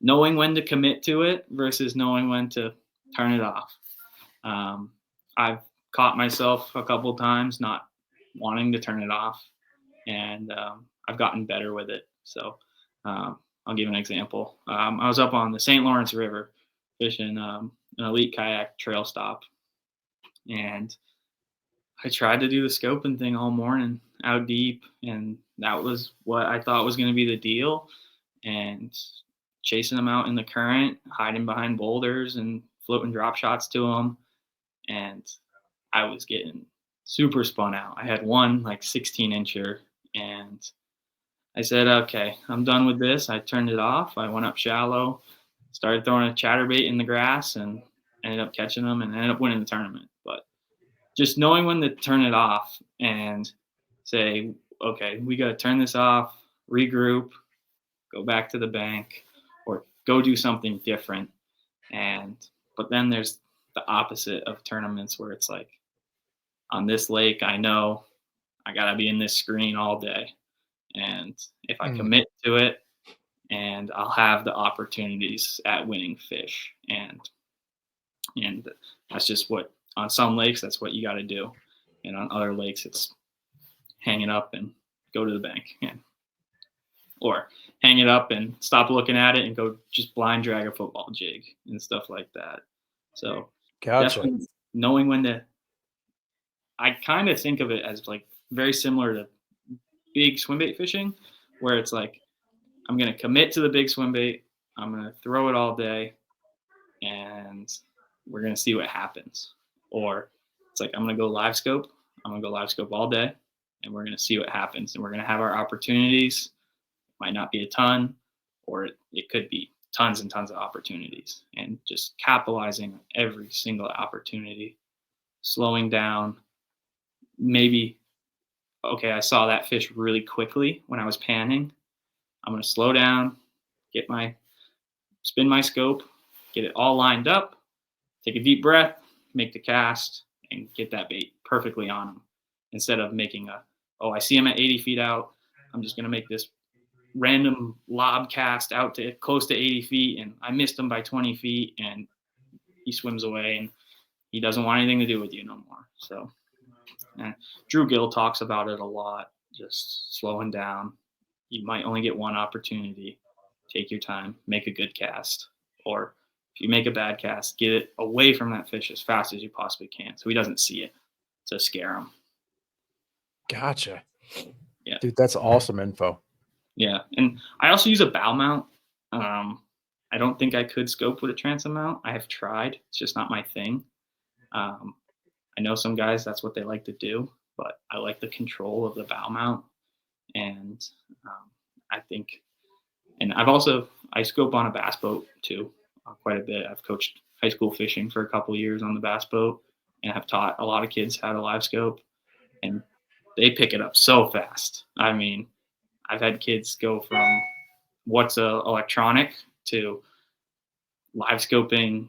knowing when to commit to it versus knowing when to turn it off. Um, I've caught myself a couple times not wanting to turn it off, and I've gotten better with it. So I'll give an example. I was up on the St. Lawrence River fishing an elite kayak trail stop, and I tried to do the scoping thing all morning out deep, and that was what I thought was going to be the deal. And chasing them out in the current, hiding behind boulders and floating drop shots to them. And I was getting super spun out. I had one like 16 incher and I said, okay, I'm done with this. I turned it off. I went up shallow, started throwing a chatterbait in the grass and ended up catching them and ended up winning the tournament. But just knowing when to turn it off and say, okay, we got to turn this off, regroup, go back to the bank, or go do something different. And but then there's the opposite of tournaments where it's like on this lake, I know I got to be in this screen all day. And if I Mm. commit to it, and I'll have the opportunities at winning fish. And that's just what on some lakes that's what you got to do. And on other lakes it's hang it up and go to the bank. And or hang it up and stop looking at it and go just blind drag a football jig and stuff like that. So Gotcha. definitely knowing when to I kind of think of it as like very similar to big swim bait fishing, where it's like I'm gonna commit to the big swim bait, I'm gonna throw it all day, and we're going to see what happens. Or it's like, I'm going to go live scope. I'm going to go live scope all day, and we're going to see what happens. And we're going to have our opportunities. Might not be a ton, or it could be tons and tons of opportunities, and just capitalizing on every single opportunity, slowing down. Maybe, okay, I saw that fish really quickly when I was panning. I'm going to slow down, spin my scope, get it all lined up, take a deep breath, make the cast, and get that bait perfectly on him. Instead of making I see him at 80 feet out, I'm just going to make this random lob cast out to close to 80 feet, and I missed him by 20 feet, and he swims away, and he doesn't want anything to do with you no more. So, and Drew Gill talks about it a lot, just slowing down. You might only get one opportunity. Take your time, make a good cast. Or if you make a bad cast, get it away from that fish as fast as you possibly can so he doesn't see it, to scare him. Gotcha. Yeah. Dude, that's awesome info. Yeah. And I also use a bow mount. I don't think I could scope with a transom mount. I have tried. It's just not my thing. I know some guys, that's what they like to do, but I like the control of the bow mount. And I think, and I scope on a bass boat too, quite a bit. I've coached high school fishing for a couple of years on the bass boat, and have taught a lot of kids how to live scope, and they pick it up so fast. I mean, I've had kids go from what's electronic to live scoping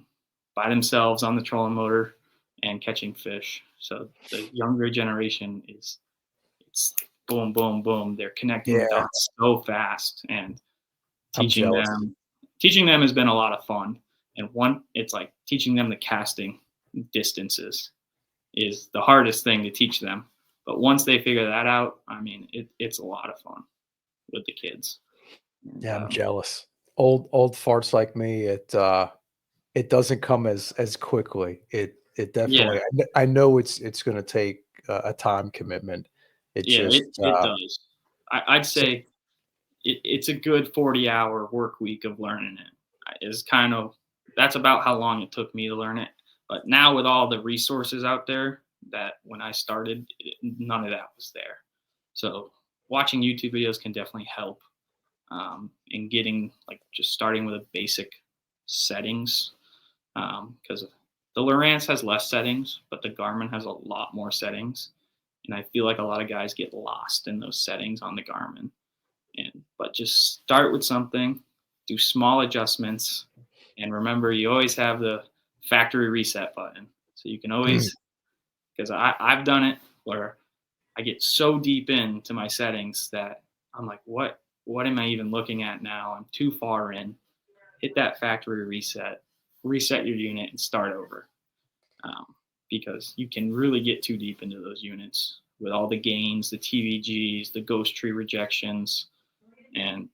by themselves on the trolling motor and catching fish. So the younger generation it's boom, boom, boom. They're connecting the Yeah, dots so fast, and I'm teaching jealous. them has been a lot of fun. And it's like teaching them the casting distances is the hardest thing to teach them. But once they figure that out, I mean, it's a lot of fun with the kids. And, Yeah, I'm jealous. Old farts like me, it doesn't come as quickly. It yeah, definitely I know it's gonna take a time commitment. It yeah, just, it does. I'd so say it's a good 40-hour work week of learning it. Is kind of That's about how long it took me to learn it. But now with all the resources out there, that when I started, none of that was there. So watching YouTube videos can definitely help in getting, like, just starting with a basic settings, because the Lowrance has less settings, but the Garmin has a lot more settings, and I feel like a lot of guys get lost in those settings on the Garmin. But just start with something, do small adjustments, and remember, you always have the factory reset button, so you can always, because I've done it where I get so deep into my settings that I'm like, what am I even looking at now? I'm too far in. Hit that factory reset your unit, and start over. Um, because you can really get too deep into those units with all the gains, the TVGs, the ghost tree rejections, and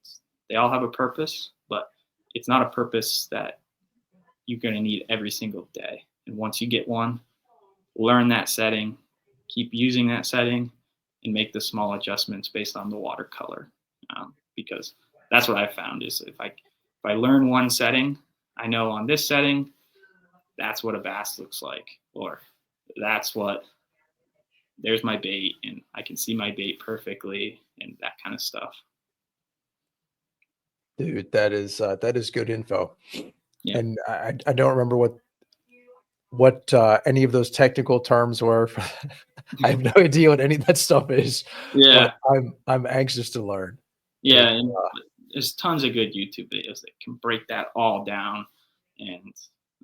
they all have a purpose, but it's not a purpose that you're going to need every single day. And once you get one, learn that setting, keep using that setting, and make the small adjustments based on the watercolor. Because that's what I found is if I learn one setting, I know on this setting, that's what a bass looks like, or there's my bait, and I can see my bait perfectly, and that kind of stuff. dude, that is good info. Yeah. And I don't remember what any of those technical terms were. I have no idea what any of that stuff is, but Yeah. I'm anxious to learn. Yeah. It, And there's tons of good YouTube videos that can break that all down. And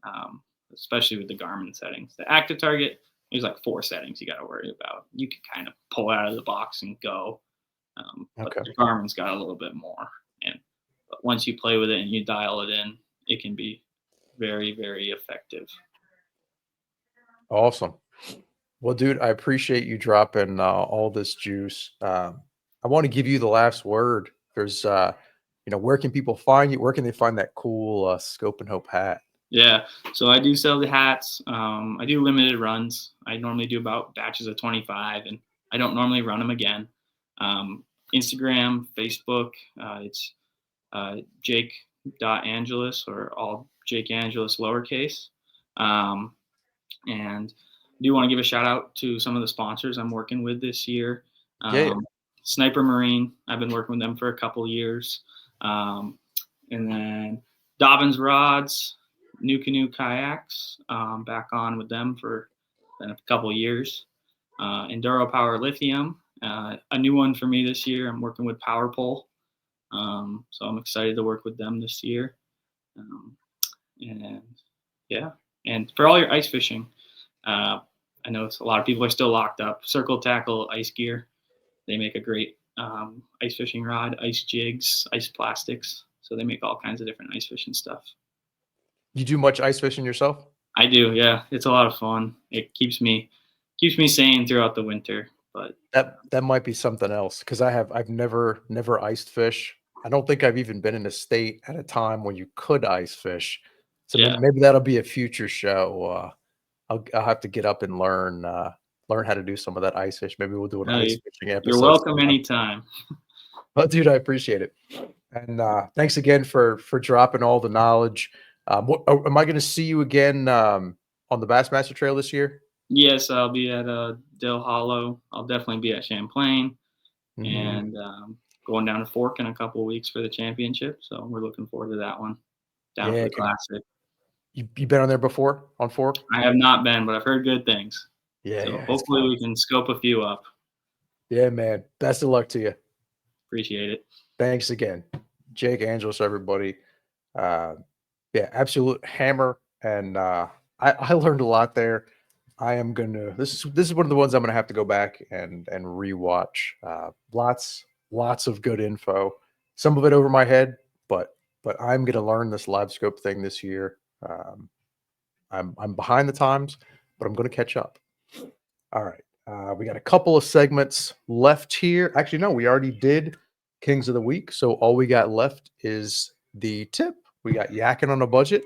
um, especially with the Garmin settings, the active target, there's like 4 settings you got to worry about. You can kind of pull out of the box and go. But okay. the Garmin's got a little bit more. But once you play with it and you dial it in, it can be very, very effective. Awesome. Well, dude, I appreciate you dropping all this juice. I want to give you the last word. There's, where can people find you? Where can they find that cool Scope and Hope hat? Yeah, so I do sell the hats. I do limited runs. I normally do about batches of 25, and I don't normally run them again. Um, Instagram, Facebook, it's Jake Angelis, or all Jake Angelis lowercase. And I do want to give a shout out to some of the sponsors I'm working with this year. Yeah. Sniper Marine, I've been working with them for a couple years. And then Dobbins Rods, New Canoe Kayaks, back on with them for a couple years. Enduro Power Lithium, a new one for me this year. I'm working with Power Pole. So I'm excited to work with them this year. Um, and yeah, and for all your ice fishing, I know a lot of people are still locked up. Circle Tackle Ice Gear, they make a great ice fishing rod, ice jigs, ice plastics. So they make all kinds of different ice fishing stuff. You do much ice fishing yourself? I do, yeah. It's a lot of fun. It keeps me sane throughout the winter. But That might be something else because I've never iced fish. I don't think I've even been in a state at a time when you could ice fish. So yeah, maybe that'll be a future show. I'll have to get up and learn how to do some of that ice fish. Maybe we'll do an no, ice fishing you're episode welcome sometime. anytime. Oh, dude, I appreciate it. And thanks again for dropping all the knowledge. Am I going to see you again on the Bassmaster Trail this year? Yes, I'll be at Dill Hollow. I'll definitely be at Champlain, Mhm. and going down to Fork in a couple of weeks for the championship. So we're looking forward to that one. Down for Yeah, the classic. you been on there before on Fork? I have not been, but I've heard good things. Yeah, So yeah, it's hopefully fun. we can scope a few up. Yeah, man. Best of luck to you. Appreciate it. Thanks again, Jake Angeles, everybody. Uh, yeah, absolute hammer, and I learned a lot there. I am gonna. This is one of the ones I'm gonna have to go back and rewatch. Lots of good info. Some of it over my head, but I'm gonna learn this live scope thing this year. I'm behind the times, but I'm gonna catch up. All right. We got a couple of segments left here. Actually, no, we already did Kings of the Week. So all we got left is the tip. We got yakking on a budget.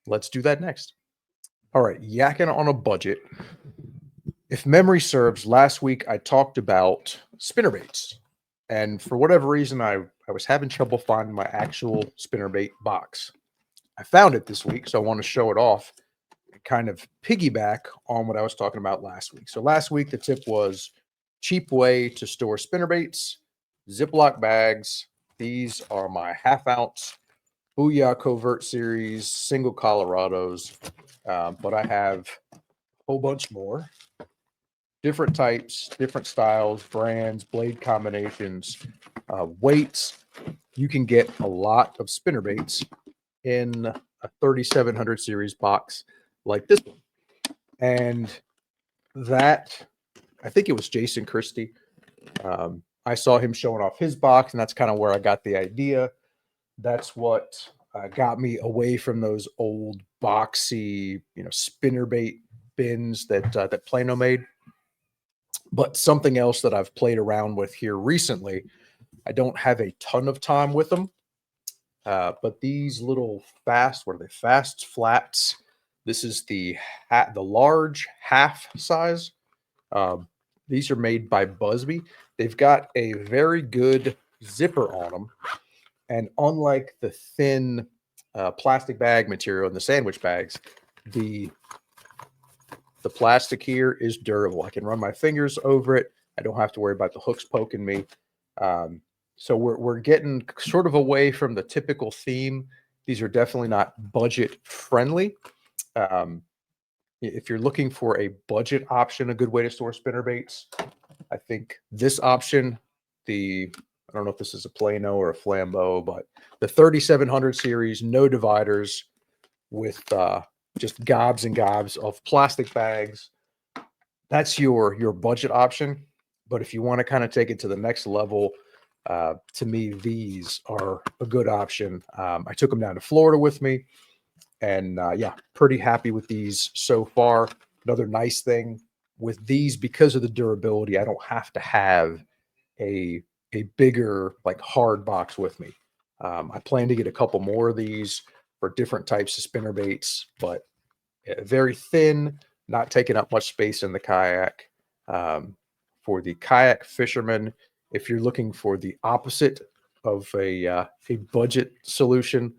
Let's do that next. All right. Yakking on a budget. If memory serves, last week I talked about spinnerbaits. And for whatever reason, I was having trouble finding my actual spinnerbait box. I found it this week, so I want to show it off, kind of piggyback on what I was talking about last week. So last week, the tip was cheap way to store spinnerbaits, Ziploc bags. These are my half-ounce Booyah Covert Series single Colorados, but I have a whole bunch more. Different types, different styles, brands, blade combinations, weights. You can get a lot of spinnerbaits in a 3700 series box like this one. And that, I think it was Jason Christie. I saw him showing off his box, and that's kind of where I got the idea. That's what got me away from those old boxy, spinnerbait bins that Plano made. But something else that I've played around with here recently, I don't have a ton of time with them, but these little what are they? Fast flats. This is the large half size. Um, these are made by Busby. They've got a very good zipper on them, and unlike the thin plastic bag material in the sandwich bags, the plastic here is durable. I can run my fingers over it. I don't have to worry about the hooks poking me. Um, so we're getting sort of away from the typical theme. These are definitely not budget friendly. Um, if you're looking for a budget option, a good way to store spinnerbaits, I think this option, I don't know if this is a Plano or a Flambeau, but the 3700 series, no dividers, with just gobs and gobs of plastic bags. That's your budget option. But if you want to kind of take it to the next level, to me, these are a good option. I took them down to Florida with me, and yeah, pretty happy with these so far. Another nice thing with these, because of the durability, I don't have to have a bigger, like, hard box with me. I plan to get a couple more of these for different types of spinner baits, but very thin, not taking up much space in the kayak. For the kayak fisherman, if you're looking for the opposite of a budget solution,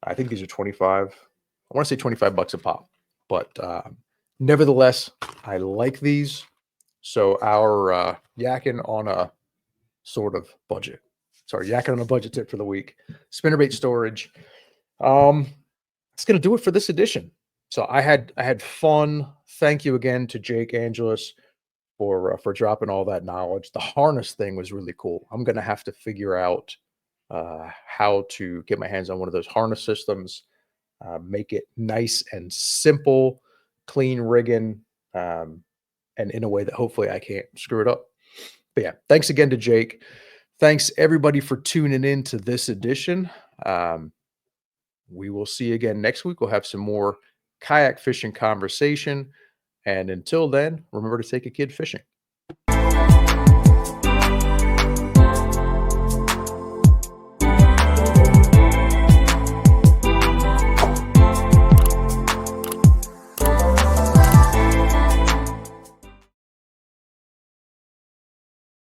I think these are 25. I want to say $25 a pop. But nevertheless, I like these. So our yakking on a sort of budget. Sorry, yakking on a budget tip for the week. Spinnerbait storage. That's gonna do it for this edition. So I had fun. Thank you again to Jake Angulas for dropping all that knowledge. The harness thing was really cool. I'm gonna have to figure out how to get my hands on one of those harness systems, make it nice and simple, clean rigging, and in a way that hopefully I can't screw it up. But yeah, thanks again to Jake. Thanks everybody for tuning in to this edition. We will see you again next week. We'll have some more kayak fishing conversation. And until then, remember to take a kid fishing.